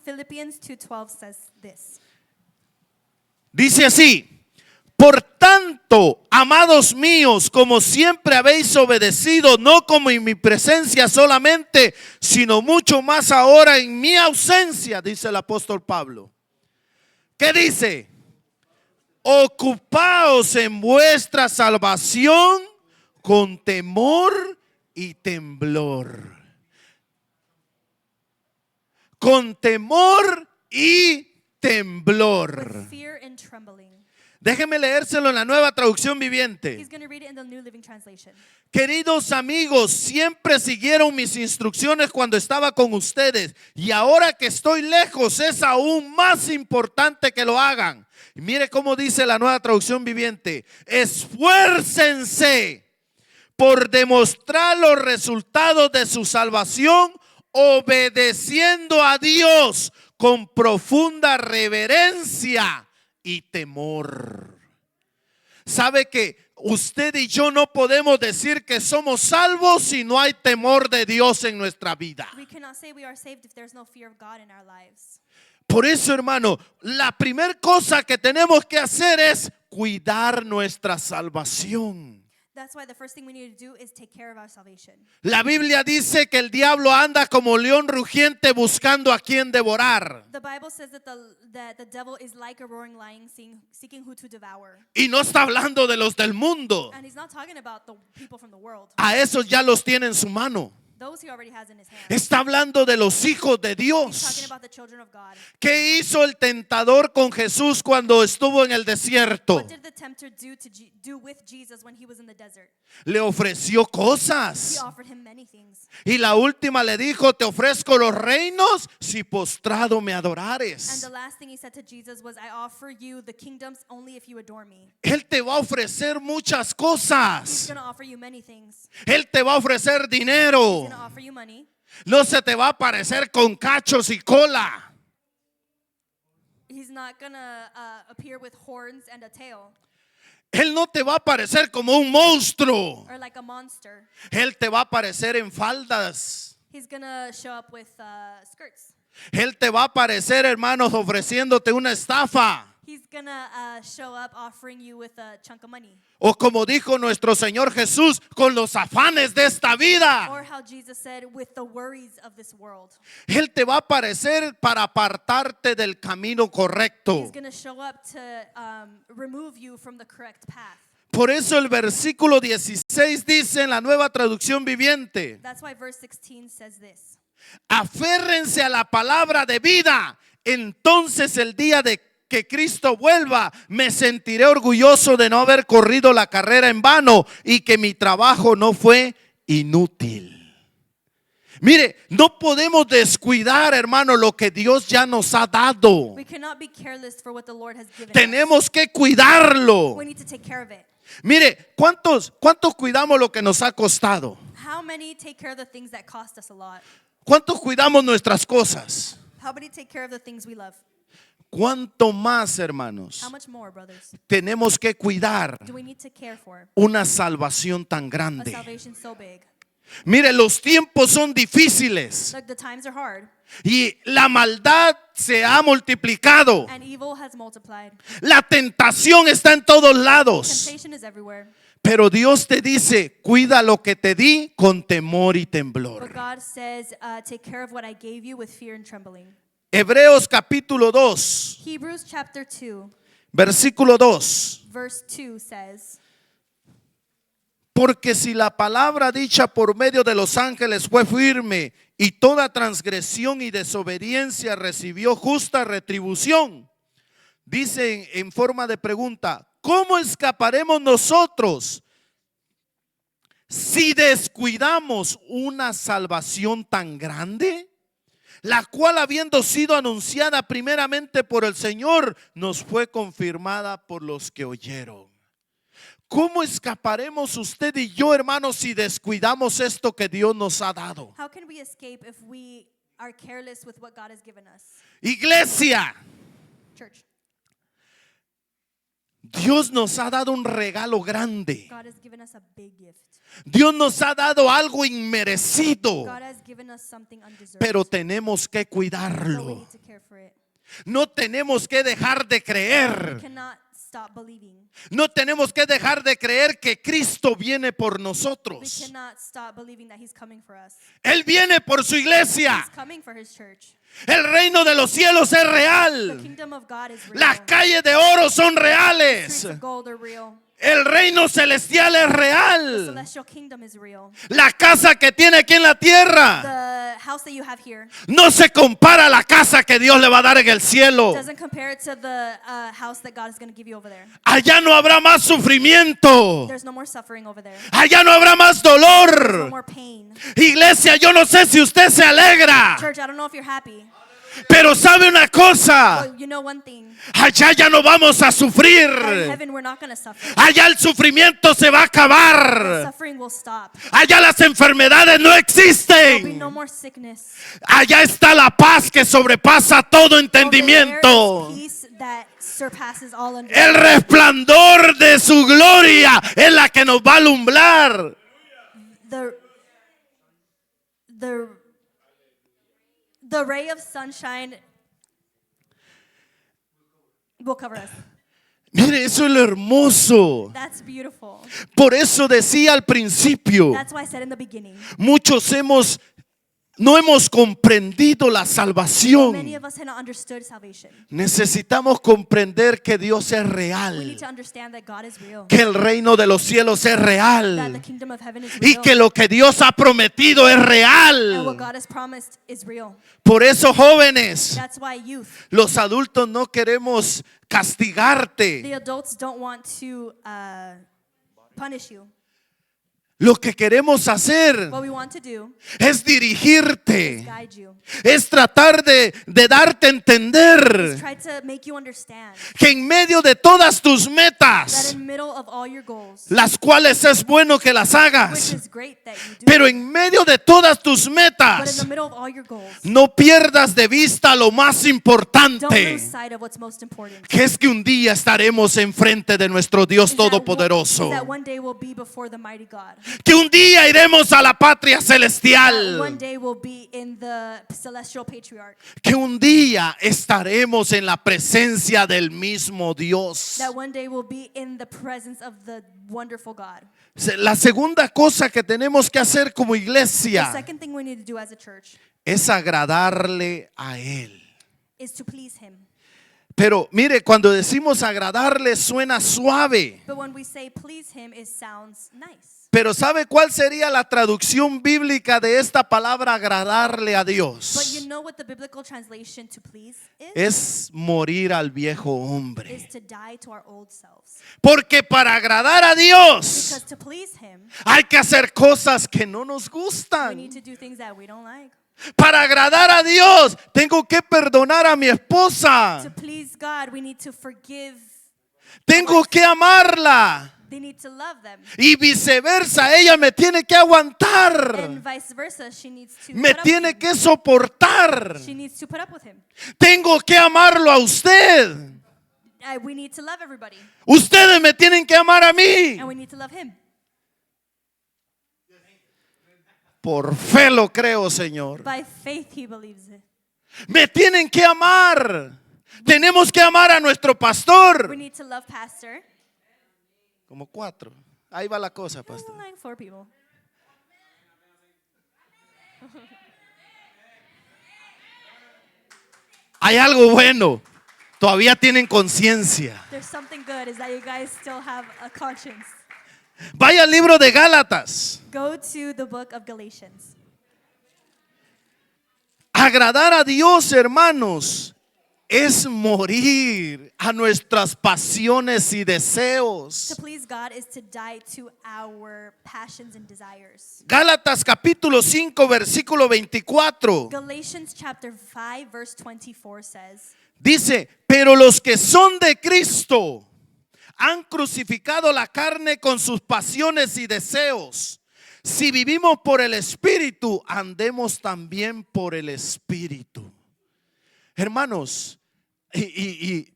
Philippians 2:12 says this. Dice así: por tanto, amados míos, como siempre habéis obedecido, no como en mi presencia solamente, sino mucho más ahora en mi ausencia, dice el apóstol Pablo. ¿Qué dice? Ocupaos en vuestra salvación con temor y temblor. Con temor y temblor. With fear and trembling. Déjeme leérselo en la Nueva Traducción Viviente. He's going to read it in the New Living Translation. Queridos amigos, siempre siguieron mis instrucciones cuando estaba con ustedes y ahora que estoy lejos es aún más importante que lo hagan. Y mire cómo dice la Nueva Traducción Viviente: esfuércense por demostrar los resultados de su salvación obedeciendo a Dios con profunda reverencia y temor. ¿Sabe que usted y yo no podemos decir que somos salvos si no hay temor de Dios en nuestra vida? We cannot say we are saved if there's no fear of God in our lives. Por eso, hermano, la primera cosa que tenemos que hacer es cuidar nuestra salvación. That's why the first thing we need to do is take care of our salvation. La Biblia dice que el diablo anda como león rugiente buscando a quien devorar. The Bible says that the devil is like a roaring lion seeking who to devour. Y no está hablando de los del mundo. And he's not talking about the people from the world. A esos ya los tiene en su mano. Those he already has in his hand. Está hablando de los hijos de He's talking Dios. about the children of God. ¿Qué hizo el tentador con Jesús cuando estuvo en el desierto? What did the tempter do with Jesus when he was in the desert? Le ofreció He cosas. offered him many things. Y la última le dijo, te ofrezco los reinos si postrado me And adorares. the last thing he said to Jesus was, I offer you the kingdoms only if you adore me. Él te va a ofrecer muchas He's cosas. going to offer you many things. Él te va a ofrecer He's dinero. going to offer you money. No se te va a aparecer con cachos y cola. He's not going to appear with horns and a tail Él no te va a aparecer como un monstruo. or like a monster. Él te va a aparecer en faldas. He's going to show up with skirts. Él te va a aparecer, hermanos, ofreciéndote una estafa. He's going to show up offering you with a chunk of money. O como dijo nuestro Señor Jesús, con los afanes de esta vida. Or how Jesus said, with the worries of this world. Él te va a aparecer para apartarte del camino correcto. He's going to show up to remove you from the correct path. Por eso el versículo 16 dice en la Nueva Traducción Viviente: That's why verse 16 says this. aférrense a la palabra de vida, entonces el día de que Cristo vuelva, me sentiré orgulloso de no haber corrido la carrera en vano y que mi trabajo no fue inútil. Mire, no podemos descuidar, hermano, lo que Dios ya nos ha dado. We cannot be careless for what the Lord has given us. Tenemos que cuidarlo. We need to take care of it. Mire, ¿cuántos cuidamos lo que nos ha costado? How many take care of the things that cost us a lot? ¿Cuántos cuidamos nuestras cosas? How many take care of the things we love? ¿Cuánto más, hermanos, How much more, brothers, tenemos que cuidar do we need to care for una salvación tan a grande? salvation so big? Mire, los tiempos son difíciles Look, the times are hard y la maldad se ha multiplicado. and evil has multiplied. La tentación está en todos lados. Temptation is everywhere. Pero Dios te dice, cuida lo que te di con temor y But temblor. God says, take care of what I gave you with fear and trembling. Hebreos capítulo 2, Hebrews chapter 2, versículo 2. verse 2 says, Porque si la palabra dicha por medio de los ángeles fue firme y toda transgresión y desobediencia recibió justa retribución, dicen en forma de pregunta, ¿cómo escaparemos nosotros si descuidamos una salvación tan grande? La cual, habiendo sido anunciada primeramente por el Señor, nos fue confirmada por los que oyeron. ¿Cómo escaparemos usted y yo, hermanos, si descuidamos esto que Dios nos ha dado? how can we escape if we are careless with what God has given us? Iglesia, Church, Dios nos ha dado un regalo grande. God has given us a big gift. Dios nos ha dado algo inmerecido, God has given us something undeserved. pero tenemos que But we cuidarlo. need to care for it. No tenemos que dejar de We creer. cannot stop believing. No tenemos que dejar de creer que Cristo viene por We nosotros. cannot stop believing that He's coming for us. Él viene por su iglesia. He's coming for His church. El reino de los cielos es The real. kingdom of God is real. Las calles de oro son Streets reales. of gold are real. El reino celestial es The real. celestial kingdom is real. La casa que tiene aquí en la tierra The house that you have here no se compara a la casa que Dios le va a dar en el cielo. doesn't compare to the house that God is going to give you over there. Allá no habrá más sufrimiento. There's no more suffering over there. Allá no habrá más No dolor. more pain. Iglesia, yo no sé si usted se alegra, Church, I don't know if you're happy, pero sabe una cosa, but you know one thing. allá ya no vamos a In sufrir. heaven, we're not going to suffer. Allá el sufrimiento se va a acabar. Suffering will stop. Allá las enfermedades no There'll be existen. no more sickness. Allá está la paz que sobrepasa todo Over there entendimiento. is peace that surpasses all El understanding. resplandor de su gloria es la que nos va a alumbrar. The ray of sunshine will cover us. Mire, eso es lo hermoso. That's beautiful. Por eso decía al principio, That's why I said in the beginning, muchos hemos no hemos comprendido la Many salvación. of us have not understood salvation. Necesitamos comprender que Dios es We need real, to understand that God is real. que el reino de los cielos es That the real kingdom of heaven is y real. que lo que Dios ha prometido es And what real. God has promised is real. Por eso, jóvenes, That's why youth, los adultos no queremos castigarte. the adults don't want to punish you. Lo que queremos hacer What we want to do es dirigirte, is guide you. es tratar de darte a entender Try to make you understand que en medio de todas tus that metas, in middle of all your goals, las cuales es bueno que las which hagas, is great that you do, pero en medio de todas tus but in metas, the middle of all your goals, no pierdas de vista lo más don't importante, lose sight of what's most important. que es que un día estaremos enfrente de nuestro Dios Is Todopoderoso, that one day we'll be before the mighty God. que un día iremos a la patria That one celestial, day we'll be in the celestial patriarch. que un día estaremos en la presencia del mismo Dios. That one day we'll be in the presence of the wonderful God. La segunda cosa que tenemos que hacer como The iglesia second thing we need to do as a church es agradarle a Él. is to please Him. Pero mire, cuando decimos agradarle suena suave. But when we say please Him, it sounds nice. Pero ¿sabe cuál sería la traducción bíblica de esta palabra agradarle a But you Dios? know what the biblical translation to please is? Es morir al viejo Is hombre. to die to our old selves. Porque para agradar a Dios Because to please Him, hay que hacer cosas que no nos we need gustan. to do things that we don't like. Para agradar a Dios tengo que perdonar a mi esposa. To please God, we need to forgive. Tengo que amarla. They need to love them. Y viceversa, ella me tiene que aguantar. And vice versa, she needs to Me put up tiene with him. que soportar. She needs to put up with him. Tengo que amarlo a usted. We need to love everybody. Ustedes me tienen que amar a mí. And we need to love him. Por fe lo creo, Señor. By faith, he believes it. Me tienen que amar. Tenemos que amar a nuestro pastor. We need to love pastor. Como 4. Ahí va la cosa, pastor. Like 4 people. Hay algo bueno. Todavía tienen conciencia. There's something good is that you guys still have a conscience. Vaya al libro de Gálatas. Go to the book of Galatians. Agradar a Dios, hermanos, es morir a nuestras pasiones y To deseos. please God is to die to our passions and desires. Gálatas capítulo 5, versículo 24. Galatians chapter 5 verse 24 says, Dice, pero los que son de Cristo han crucificado la carne con sus pasiones y deseos. Si vivimos por el Espíritu, andemos también por el Espíritu. Hermanos, y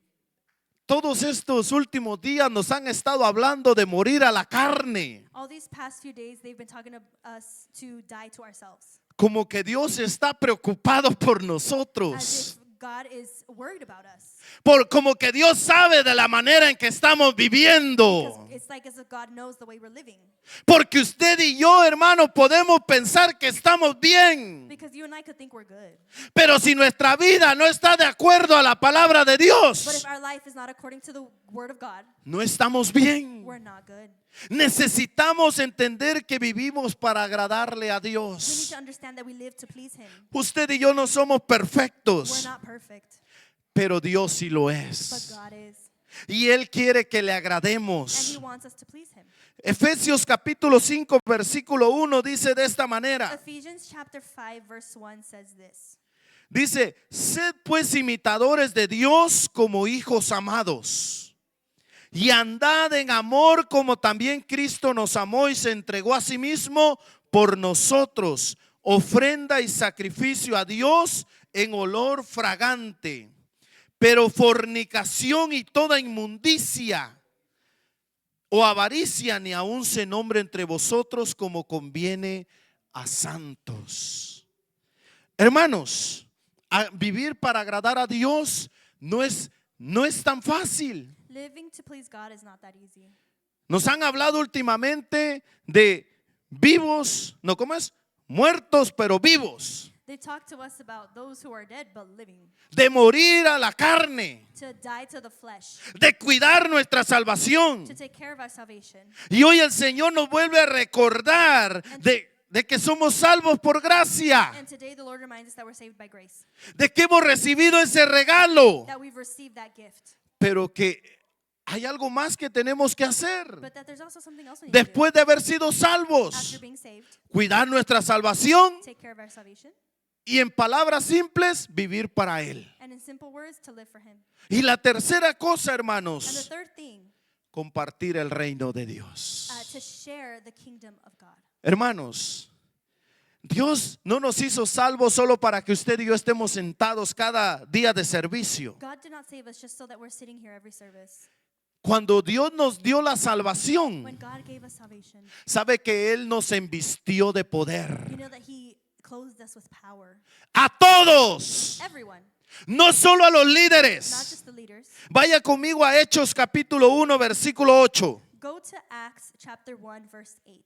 todos estos últimos días nos han estado hablando de morir a la carne. all these past few days they've been talking to us to die to ourselves. Como que Dios está preocupado por As nosotros. if God is worried about us. Como que Dios sabe de la manera en que estamos viviendo. It's like as if God knows the way we're living. Porque usted y yo, hermano, podemos pensar que estamos bien. Because you and I could think we're good. Pero si nuestra vida no está de acuerdo a la palabra de But Dios, if our life is not according to the word of God, no estamos bien. we're not good. Necesitamos entender que vivimos para agradarle a We need Dios. to understand that we live to please him. Usted y yo no somos We're perfectos, not perfect, pero Dios sí lo but es. God is. Y Él quiere que le And he agrademos. wants us to please him. Efesios capítulo 5, versículo 1 dice de esta manera. Ephesians chapter 5 verse 1 says this. Dice, sed pues imitadores de Dios como hijos amados, y andad en amor como también Cristo nos amó y se entregó a sí mismo por nosotros, ofrenda y sacrificio a Dios en olor fragante. Pero fornicación y toda inmundicia o avaricia ni aun se nombre entre vosotros como conviene a santos. Hermanos, vivir para agradar a Dios no es tan fácil. Living to please God is not that easy. Nos han hablado últimamente de vivos, no, ¿cómo es? Muertos pero vivos. They talk to us about those who are dead but living, de morir a la carne, to die to the flesh, de cuidar nuestra salvación. to take care of our salvation. Y hoy el Señor nos vuelve a recordar de que somos salvos por gracia, And today the Lord reminds us that we're saved by grace, de que hemos recibido ese regalo, that we've received that gift, pero que hay algo más que tenemos que hacer but that there's also something else we need to do. después de haber sido After salvos. being saved, Cuidar nuestra salvación take care of our salvation, y, en palabras simples, vivir para Él. and in simple words, to live for Him. Y la tercera cosa, And the hermanos, third thing, compartir el reino de Dios. to share the kingdom of God. Hermanos, Dios no nos hizo salvos solo para que usted y yo estemos sentados cada día de servicio. God did not save us just so that we're sitting here every service. Cuando Dios nos dio la When salvación, God gave us salvation, sabe que Él nos envistió de you poder. know that He clothed us with power. A todos, Everyone, no solo a los not líderes. just the leaders. Vaya conmigo a Hechos capítulo 1, versículo 8. Go to Acts chapter 1, verse 8.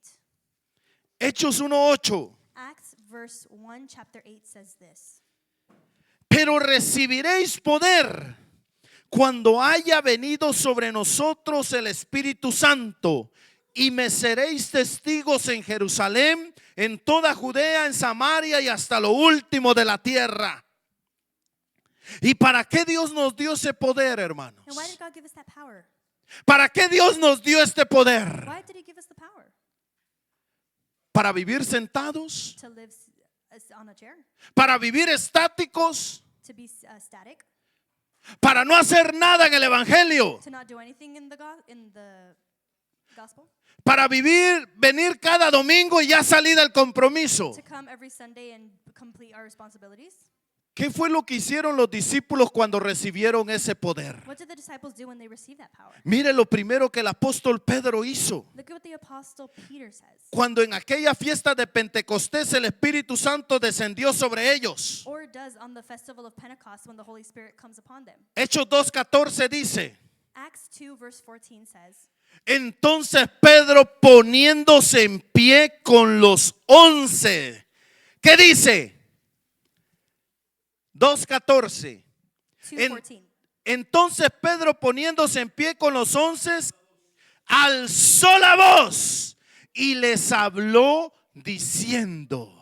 Hechos 1:8. Acts verse 1, chapter 8 says this. Pero recibiréis poder cuando haya venido sobre nosotros el Espíritu Santo, y me seréis testigos en Jerusalén, en toda Judea, en Samaria y hasta lo último de la tierra. ¿Y para qué Dios nos dio ese poder, hermanos? And why did God give us that power? ¿Para qué Dios nos dio este poder? Why did He give us the power? ¿Para vivir sentados? To live on a chair? ¿Para vivir estáticos? To be static? ¿Para no hacer nada en el Evangelio? To not do anything in the gospel? ¿Para venir cada domingo y ya salir del compromiso? To come every Sunday and complete our responsibilities? ¿Qué fue lo que hicieron los discípulos cuando recibieron ese poder? What did the disciples do when they received that power? Mire lo primero que el apóstol Pedro hizo. Look at what the apostle Peter says. Cuando en aquella fiesta de Pentecostés el Espíritu Santo descendió sobre ellos. Or does on the festival of Pentecost when the Holy Spirit comes upon them. Hechos 2:14 dice: Acts 2 verse 14 says, entonces Pedro, poniéndose en pie con los 11, ¿qué dice? 2:14. 2:14. Entonces Pedro, poniéndose en pie con los 11, alzó la voz y les habló diciendo.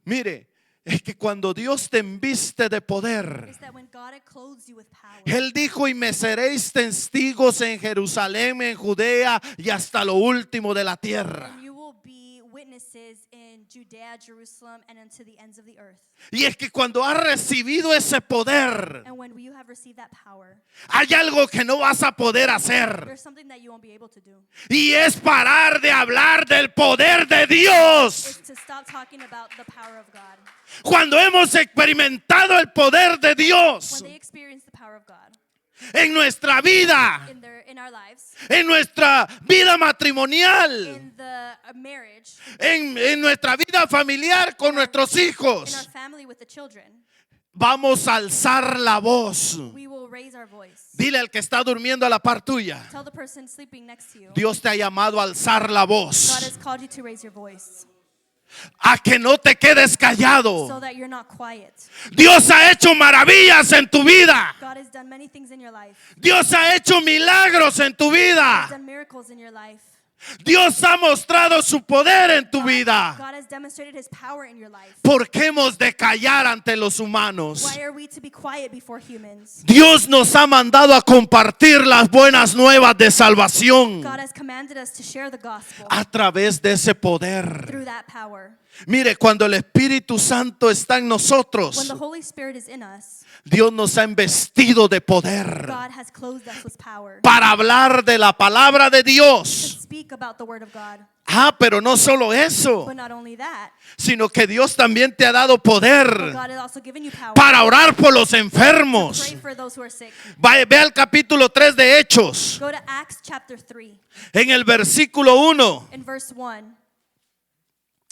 Mire, es que cuando Dios te enviste de poder, Is that when God had clothed you with power, Él dijo: y me seréis testigos en Jerusalén, en Judea y hasta lo último de la tierra. and you will be witnesses in Judea, Jerusalem, and unto the ends of the earth. Y es que cuando has recibido ese poder, And when you have received that power, hay algo que no vas a poder hacer. there's something that you won't be able to do. Y es parar de hablar del poder de Dios. It's to stop talking about the power of God. Cuando hemos experimentado el poder de Dios When they experience the power of God en nuestra vida, in our lives, en nuestra vida matrimonial, in the marriage, en nuestra vida familiar con nuestros in our hijos, family with the children, vamos a alzar la voz. we will raise our voice. Dile al que está durmiendo a la par tuya: Tell the person sleeping next to you, Dios te ha llamado a alzar la God voz, has called you to raise your voice a que no te quedes so callado. that you're not quiet. Dios ha hecho maravillas en tu vida. God has done many things in your life. Dios ha hecho milagros en tu He's vida. done miracles in your life. Dios ha mostrado su poder en tu vida. God has demonstrated His power in your life. ¿Por qué hemos de callar ante los humanos? Why are we to be quiet before humans? Dios nos ha mandado a compartir las buenas nuevas de salvación God has commanded us to share the gospel a través de ese poder. through that power. Mire, cuando el Espíritu Santo está en When nosotros, the Holy Spirit is in us, Dios nos ha investido de poder God has clothed us with power para hablar de la palabra de to Dios. speak about the word of God. Pero no solo eso, But not only that, sino que Dios también te ha dado but poder God has also given you power para orar por los to enfermos. pray for those who are sick. Ve al capítulo 3 de Hechos, Go to Acts chapter 3. en el versículo 1. In verse 1,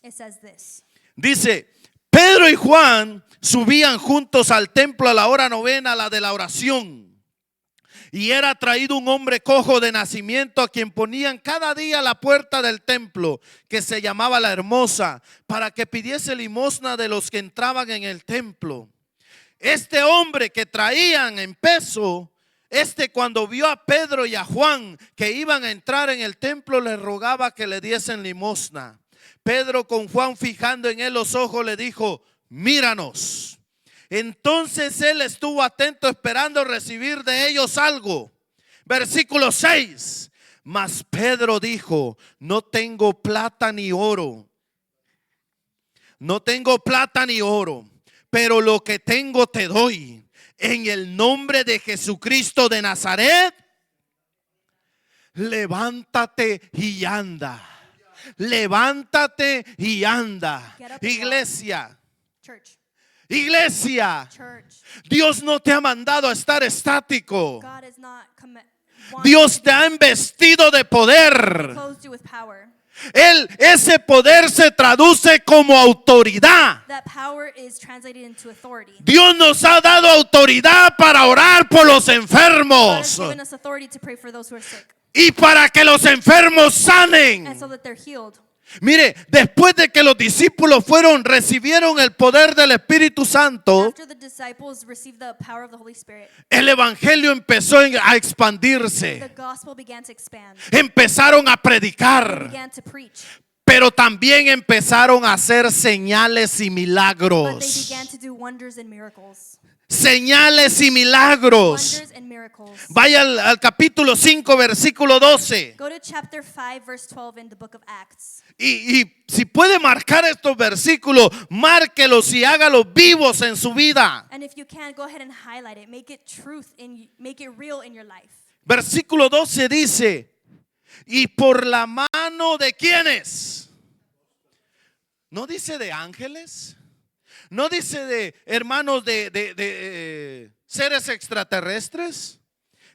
it says this. Dice: Pedro y Juan subían juntos al templo a la hora novena, la de la oración. Y era traído un hombre cojo de nacimiento, a quien ponían cada día a la puerta del templo, que se llamaba La Hermosa, para que pidiese limosna de los que entraban en el templo. Este hombre que traían en peso, cuando vio a Pedro y a Juan que iban a entrar en el templo, le rogaba que le diesen limosna. Pedro, con Juan fijando en él los ojos, le dijo: míranos. Entonces él estuvo atento, esperando recibir de ellos algo. Versículo 6. Mas Pedro dijo: no tengo plata ni oro. No tengo plata ni oro, pero lo que tengo te doy. En el nombre de Jesucristo de Nazaret, levántate y anda. Levántate y anda. Iglesia. Church. Iglesia, Church. Dios no te ha mandado a estar estático. God is not Dios te ha investido de poder. clothed you with power. Ese poder se traduce como autoridad. That power is translated into authority. Dios nos ha dado autoridad para orar por los God has enfermos given us authority to pray for those who are sick, y para que los enfermos sanen. and so that they're healed. Mire, después de que los discípulos recibieron el poder del Espíritu Santo, After the disciples received the power of the Holy Spirit, el evangelio empezó a the expandirse. gospel began to expand. Empezaron a They predicar, began to preach, pero también empezaron a hacer señales y but they milagros. began to do wonders and miracles. Señales y milagros. Wonders and miracles. Vaya al capítulo 5, versículo 12. Go to chapter 5, verse 12 in the book of Acts. Y si puede marcar estos versículos, márquelos y hágalos vivos en su vida. And if you can, go ahead and highlight it. Make it make it real in your life. Versículo 12 dice: y por la mano de ¿quiénes? No dice de ángeles, no dice de hermanos de seres extraterrestres.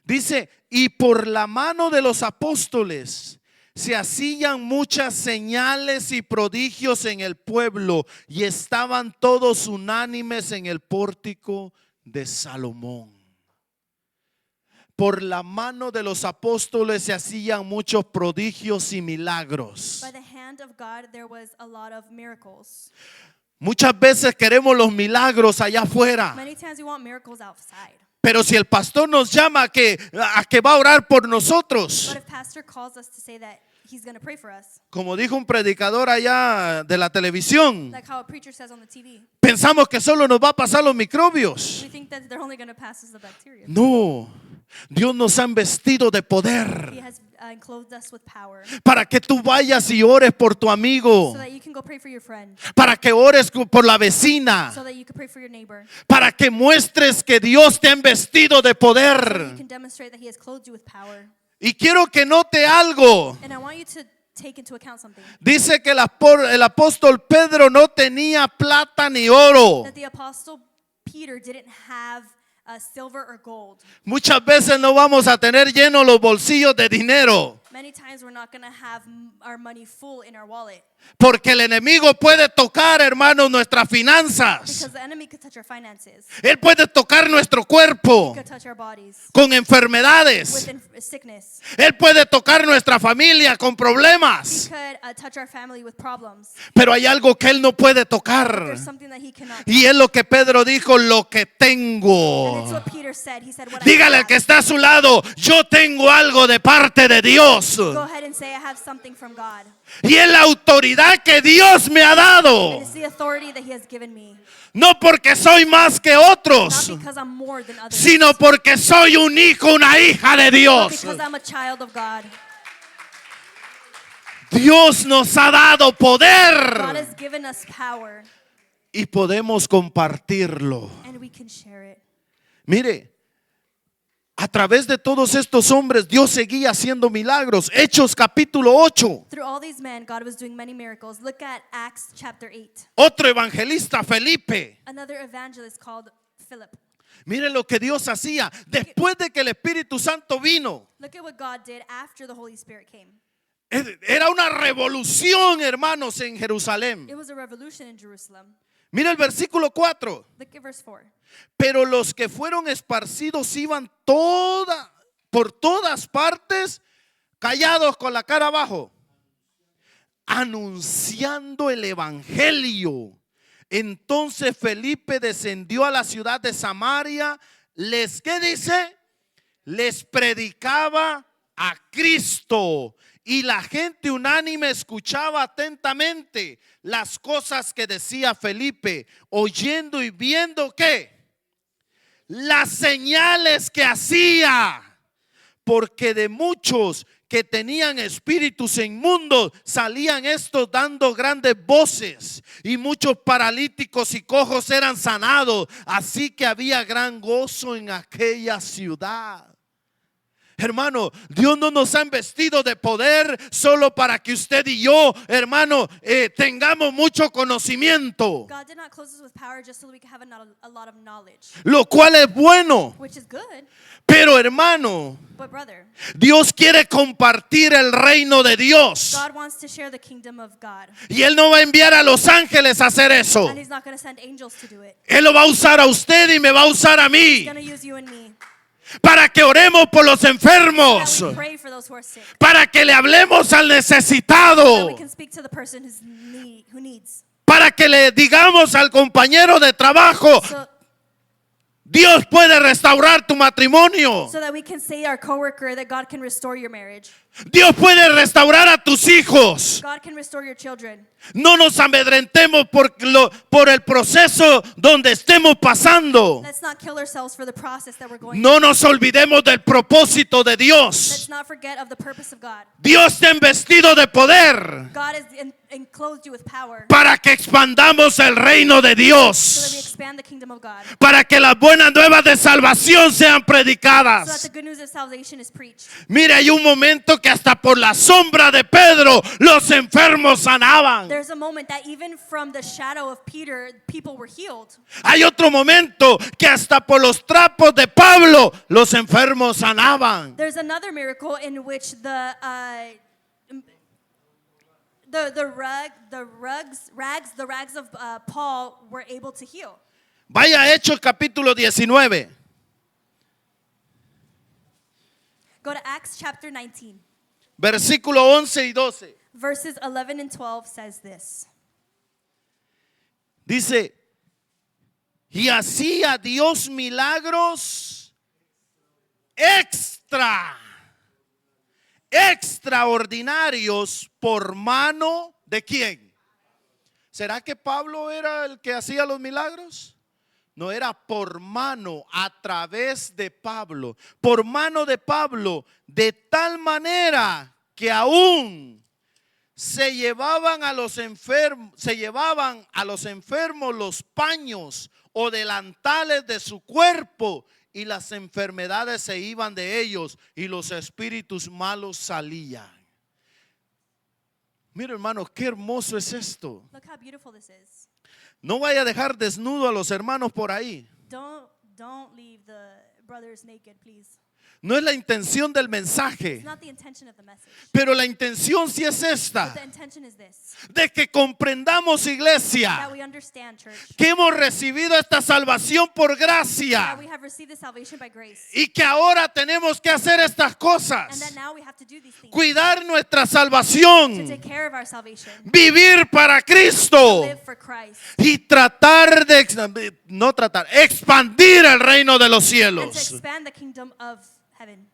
Dice: y por la mano de los apóstoles se hacían muchas señales y prodigios en el pueblo, y estaban todos unánimes en el pórtico de Salomón. Por la mano de los apóstoles se hacían muchos prodigios y milagros. By the hand of God, there was a lot of miracles. Muchas veces queremos los milagros allá afuera, Many times we want miracles outside. pero si el pastor nos llama a que va a orar por nosotros, But if pastor calls us to say that he's going to pray for us, como dijo un predicador allá de la televisión, like how a preacher says on the TV, pensamos que solo nos va a pasar los microbios. we think that they're only going to pass us the bacteria. No, Dios nos ha vestido de He poder has clothed us with power para que tú vayas y ores por tu amigo, so that you can go pray for your friend, para que ores por la vecina, so that you can pray for your neighbor, para que muestres que Dios te ha vestido de you poder. can demonstrate that he has clothed you with power. Y quiero que note algo. And I want you to take into account something. Dice que el apóstol Pedro no tenía plata ni oro. That the apostle Peter didn't have silver or gold. Muchas veces no vamos a tener llenos los bolsillos de dinero, Many times we're not going to have our money full in our wallet, porque el enemigo puede tocar, hermanos, nuestras finanzas. because the enemy could touch our finances, Él puede tocar nuestro cuerpo could touch our bodies con enfermedades. with sickness. Él puede tocar nuestra familia con He problemas. could touch our family with problems. Pero hay algo que él no puede tocar. There's something that he cannot. Y es lo que Pedro dijo: lo que And tengo. it's what Peter said. He said, what Dígale I al que have. está a su lado: yo tengo algo de parte de Dios. Go ahead and say, I have something from God. Y es la autoridad que Dios me ha dado. And it's the authority that he has given me. No porque soy más que Not otros, because I'm more than others, sino porque soy un hijo, una hija de but Dios. because I'm a child of God. Dios nos ha dado God poder has given us power, y podemos compartirlo. and we can share it. Mire, a través de todos estos hombres Dios seguía haciendo milagros. Hechos capítulo 8. Through all these men, God was doing many miracles. Look at Acts chapter 8. Otro evangelista, Felipe. Another evangelist called Philip. Mire lo que Dios hacía después de que el Espíritu Santo vino. Look at what God did after the Holy Spirit came. Era una revolución, hermanos, en Jerusalén. It was a revolution in Jerusalem. Mira el versículo 4. Look at verse 4. Pero los que fueron esparcidos iban por todas partes, callados con la cara abajo, anunciando el evangelio. Entonces Felipe descendió a la ciudad de Samaria. ¿Qué dice? Les predicaba a Cristo. Y la gente unánime escuchaba atentamente las cosas que decía Felipe, oyendo y viendo ¿qué? Las señales que hacía. Porque de muchos que tenían espíritus inmundos salían estos dando grandes voces, y muchos paralíticos y cojos eran sanados. Así que había gran gozo en aquella ciudad. Hermano, Dios no nos ha investido de poder solo para que usted y yo, hermano, tengamos mucho conocimiento, God did not close us with power just so that we can have a lot of knowledge, lo cual es bueno. which is good. Pero hermano, But brother, Dios quiere compartir el reino de Dios, God wants to share the kingdom of God. y Él no va a enviar a los ángeles a hacer eso. And He's not going to send angels to do it. Él lo va a usar a usted y me va a usar a mí, He's going to use you and me. para que oremos por los enfermos, That we pray for those who are sick. para que le hablemos al That necesitado, we can speak to the person who needs. para que le digamos al compañero de trabajo: Dios puede restaurar tu matrimonio, So that we can say to our coworker that God can restore your marriage. Dios puede restaurar a tus hijos. God can restore your children. No nos amedrentemos por el proceso donde estemos pasando. Let's not kill ourselves for the process that we're going No nos olvidemos del propósito de through. Dios. Let's not forget of the purpose of God. Dios te ha investido de poder God has enclosed you with power para que expandamos el reino de so that we Dios, expand the kingdom of God. para que las buenas nuevas de salvación sean So that predicadas. the good news of salvation is preached. Mire, hay un momento que hasta por la sombra de Pedro los enfermos sanaban. There's a moment that even from the shadow of Peter, people were healed. Hay otro momento que hasta por los trapos de Pablo los enfermos sanaban. There's another miracle in which the rags of Paul were able to heal. Vaya a Hechos capítulo 19. Go to Acts chapter 19. Versículo 11 y 12. Verses 11 and 12 says this. Dice: y hacía Dios milagros extraordinarios por mano de quién. ¿Será que Pablo era el que hacía los milagros? No, era por mano, a través de Pablo, por mano de Pablo, de tal manera que aún se llevaban a los enfermos los paños o delantales de su cuerpo, y las enfermedades se iban de ellos y los espíritus malos salían. Mira, hermanos, qué hermoso es esto. Look how beautiful this is. No vaya a dejar desnudo a los hermanos por ahí. Don't leave the brothers naked, please. No es la intención del mensaje, It's not the intention of the message. pero la intención sí es But esta: the intention is this. de que comprendamos, iglesia, That we understand, church. que hemos recibido esta salvación por gracia, That we have received the salvation by grace. y que ahora tenemos que hacer estas And that cosas: now we have to do these things. cuidar nuestra To salvación, take care of our salvation. vivir para Cristo Live for Christ. y expandir el reino de los And to cielos. expand the kingdom of heaven.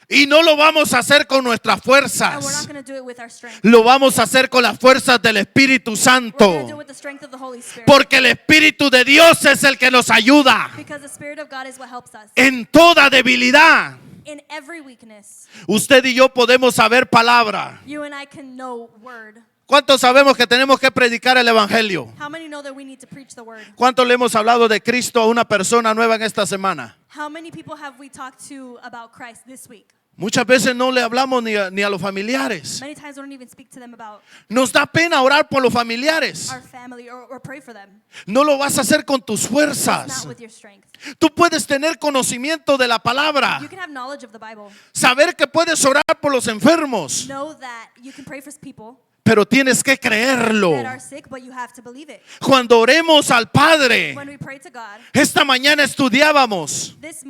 Y no lo vamos a hacer con nuestras And we're not fuerzas, going to do it with our strength. lo vamos a hacer con las fuerzas del Espíritu We're going to do it Santo, with the strength of the Holy Spirit. porque el Espíritu de Dios es el que nos ayuda Because the Spirit of God is what helps us. en toda debilidad. In every weakness, Usted y yo podemos saber palabra. you and I can know word. ¿Cuántos sabemos que tenemos que predicar el Evangelio? How many know that we need to preach the word? ¿Cuántos le hemos hablado de Cristo a una persona nueva en esta semana? How many people have we talked to about Christ this week? Muchas veces no le hablamos ni a los familiares. Many times we don't even speak to them about Nos da pena orar por los familiares. our family or pray for them. No lo vas a hacer con tus It's fuerzas. not with your strength. Tú puedes tener conocimiento de la palabra, You can have knowledge of the Bible. saber que puedes orar por los enfermos, Know that you can pray for people, pero tienes que creerlo. that are sick, but you have to believe it. Cuando oremos al Padre, When we pray to God, esta mañana estudiábamos this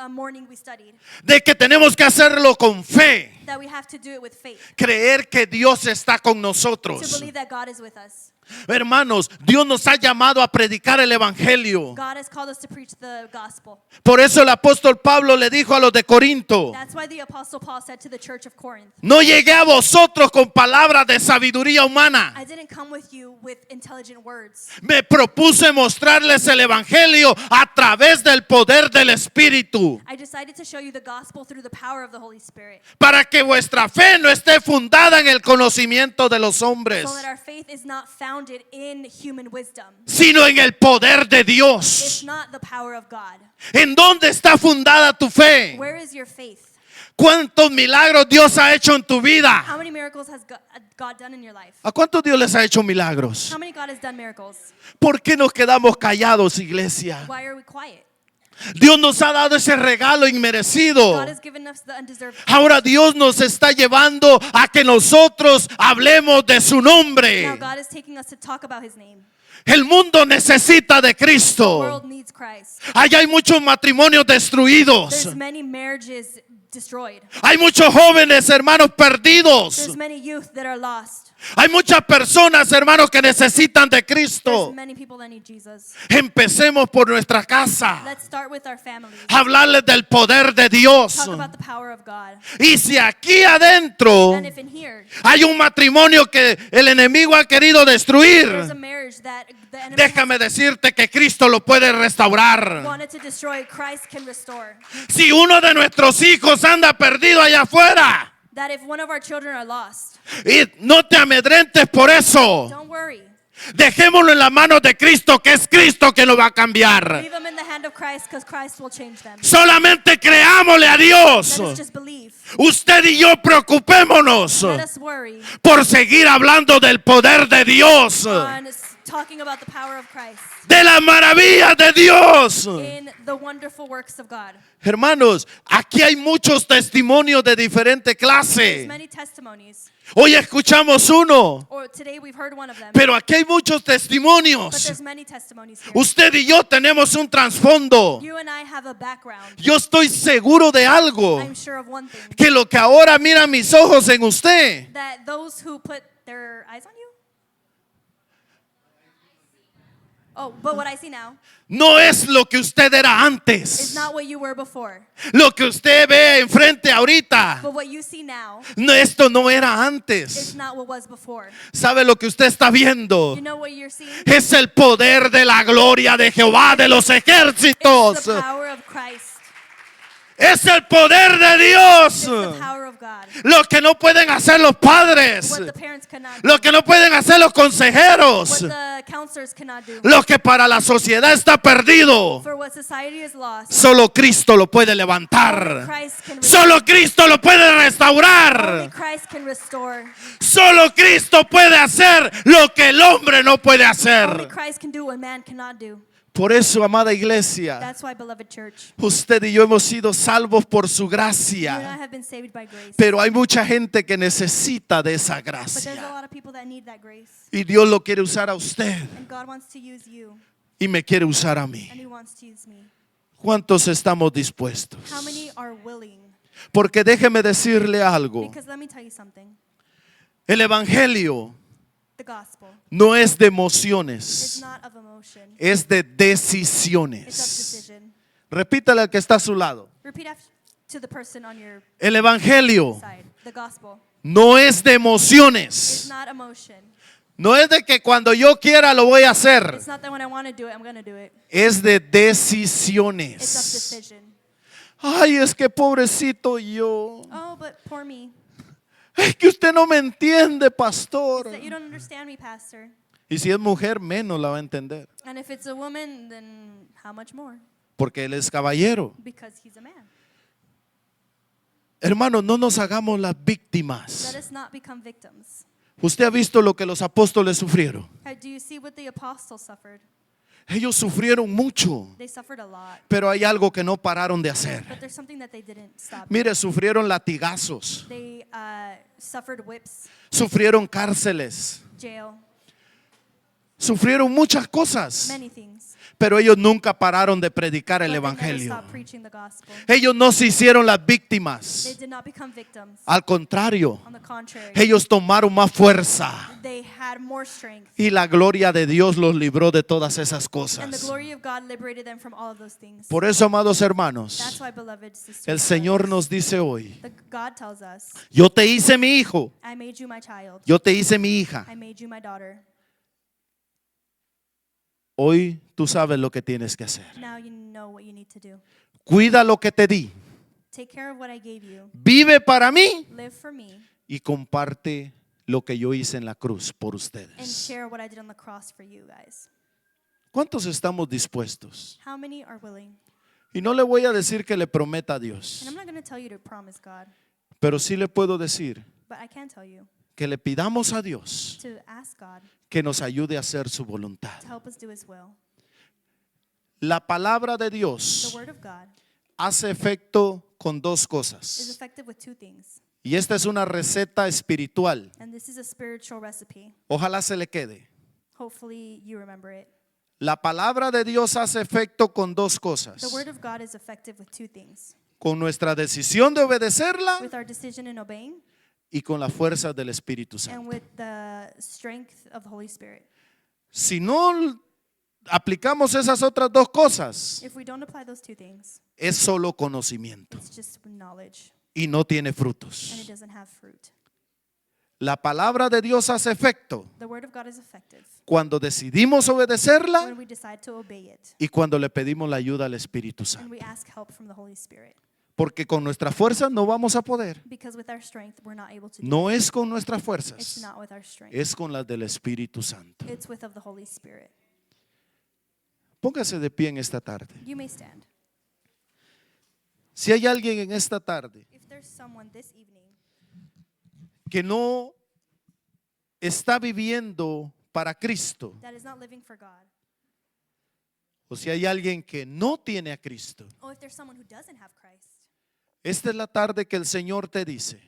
morning we studied de que tenemos que hacerlo con fe, that we have to do it with faith, creer que Dios está con to nosotros. believe that God is with us. Hermanos, Dios nos ha llamado a predicar el Evangelio. God has called us to preach the gospel. Por eso el apóstol Pablo le dijo a los de Corinto: That's why the Apostle Paul said to the church of Corinth, no llegué a vosotros con palabras de sabiduría humana. I didn't come with you with intelligent words. Me propuse mostrarles el Evangelio a través del poder del Espíritu, I decided to show you the gospel through the power of the Holy Spirit, para que vuestra fe no esté fundada en el conocimiento de los hombres, so that our faith is not founded in human wisdom. sino en el poder de It's Dios. not the power of God. ¿En dónde está fundada tu fe? Where is your faith? ¿Cuántos milagros Dios ha hecho en tu vida? How many miracles has God done in your life? ¿A cuántos Dios les ha hecho milagros? How many God has done miracles? ¿Por qué nos quedamos callados, iglesia? Why are we quiet? Dios nos ha dado ese regalo inmerecido. God has given us the undeserved. Ahora Dios nos está llevando a que nosotros hablemos de su Now nombre. God is taking us to talk about His name. El mundo necesita de The Cristo. world needs Christ. Allá hay muchos matrimonios destruidos. There's many marriages destroyed. Hay muchos jóvenes, hermanos, perdidos. There's many youth that are lost. Hay muchas personas, hermanos, que necesitan de Cristo. There's many people that need Jesus. Empecemos por nuestra casa. Let's start with our families. Hablarles del poder de Dios. Talk about the power of God. Y si aquí adentro And if in here hay un matrimonio que el enemigo ha querido there's destruir, a marriage that the enemy déjame decirte que Cristo lo puede restaurar. wanted to destroy, Christ can restore. Si uno de nuestros hijos anda perdido allá afuera, That if one of our children are lost, y no te amedrentes por eso, don't worry. dejémoslo en las manos de Cristo, que es Cristo que lo va a cambiar. Leave them in the hand of Christ, because Christ will change them. Solamente creámosle a Dios. Let us just believe. Usted y yo preocupémonos Let us worry por seguir hablando del poder de Dios, on talking about the power of Christ de las maravillas de Dios. in the wonderful works of God. Hermanos, aquí hay muchos testimonios de diferente There's clase. many testimonies. Hoy escuchamos uno, Or today we've heard one of them. pero aquí hay muchos But testimonios. there's many testimonies here. Usted y yo tenemos un trasfondo. You and I have a background. Yo estoy seguro de algo, I'm sure of one thing. que lo que ahora miran mis ojos en usted, That those who put their eyes on you. Oh, but what I see now no es lo que usted era is antes. not what you were before. Lo que usted ve enfrente ahorita, But what you see now no, esto no era is antes. not what was before. ¿Sabe lo que usted está viendo? You know what you're seeing? Es el poder de la gloria de Jehová de los It's ejércitos. the power of Christ. Es el poder de Dios. It's the power of God. Lo que no pueden hacer los padres. What the parents cannot do. Lo que no pueden hacer los What consejeros. the counselors cannot do. Lo que para la sociedad está perdido. For what society is lost, Solo Cristo lo puede only levantar. Christ can Solo Cristo lo puede Only restaurar. Christ can restore. Solo Cristo puede hacer lo que el hombre no puede Only hacer. Christ can do what man cannot do. Por eso, amada iglesia, That's why, beloved church, usted y yo hemos sido salvos por su you and I gracia. have been saved by grace. Pero hay mucha gente que necesita de esa But there's a gracia. lot of people that need that grace. Y Dios lo quiere usar a usted And God wants to use you, y me quiere usar a mí. and He wants to use me. ¿Cuántos estamos dispuestos? How many are willing? Porque déjeme decirle algo. Because let me tell you something. El evangelio The gospel no es de is emociones, not of emotion. es de It's of decisiones. decision. Repítale al que está a su lado. Repeat after to the person on your El evangelio side. The gospel no es de is emociones. not emotion. No es de que cuando yo quiera lo voy a hacer. It's not that when I want to do it, I'm going to do it. Es de It's of decisiones. decision. Ay, es que pobrecito yo. Oh, but poor me. Es que usted no me entiende, pastor. That you don't understand me, pastor. Y si es mujer, menos la va a entender. And if it's a woman, then how much more? Porque él es caballero. Because he's a man. Hermanos, no nos hagamos las Let víctimas. us not become victims. Usted ha visto lo que los apóstoles sufrieron. Do you see what the apostles suffered? Ellos sufrieron mucho, They suffered a lot. pero hay algo que no pararon de hacer. But there's something that they didn't stop. Mire, sufrieron latigazos, They suffered whips, sufrieron cárceles, jail, sufrieron muchas cosas, many things. pero ellos nunca pararon de predicar el But they never evangelio. stopped preaching the gospel. Ellos no se hicieron las They víctimas. did not become victims. Al contrario, On the contrary, ellos tomaron más fuerza. they had more strength. Y la gloria de Dios los libró de todas esas And the cosas. glory of God liberated them from all of those things. Por eso, amados That's hermanos, why, beloved sisters, el and Señor brothers, nos dice hoy, God tells us, yo te hice mi hijo, I made you my child. yo te hice mi hija. I made you my daughter. Hoy tú sabes lo que tienes que hacer. Now you know what you need to do. Cuida lo que te di. Take care of what I gave you. Vive para mí Live for me. y comparte lo que yo hice en la cruz por And ustedes. share what I did on the cross for you guys. ¿Cuántos estamos dispuestos? How many are willing? Y no le voy a decir que le prometa a And Dios, I'm not going to tell you to promise God, pero sí le puedo decir but I can tell you que le pidamos a Dios to ask God que nos ayude a hacer su voluntad. to help us do His will. La palabra de The Dios Word of God hace efecto con dos is cosas. effective with two things. Y esta es una receta espiritual. And this is a spiritual recipe. Ojalá se le quede. Hopefully you remember it. La palabra de Dios hace efecto con dos The cosas. Word of God is effective with two things. Con nuestra decisión de obedecerla With our decision in obeying y con la fuerza del Espíritu and Santo. with the strength of the Holy Spirit. Si no aplicamos esas otras dos cosas, If we don't apply those two things, es solo conocimiento it's just knowledge y no tiene and it frutos. doesn't have fruit. La palabra de Dios hace efecto The Word of God is effective cuando decidimos obedecerla when we decide to obey it y cuando le pedimos la ayuda al Espíritu and Santo. we ask help from the Holy Spirit. Porque con nuestra fuerza no vamos a poder. Because with our strength, we're not able to do No it. es con nuestras It's fuerzas, not with our strength. es con las del Espíritu Santo. It's with of the Holy Spirit. Póngase de pie en esta tarde. You may stand. Si hay alguien en esta tarde If there's someone this evening que no está viviendo para Cristo, that is not living for God, o si hay alguien que no tiene a Cristo, or if there's someone who doesn't have Christ, esta es la tarde que el Señor te dice,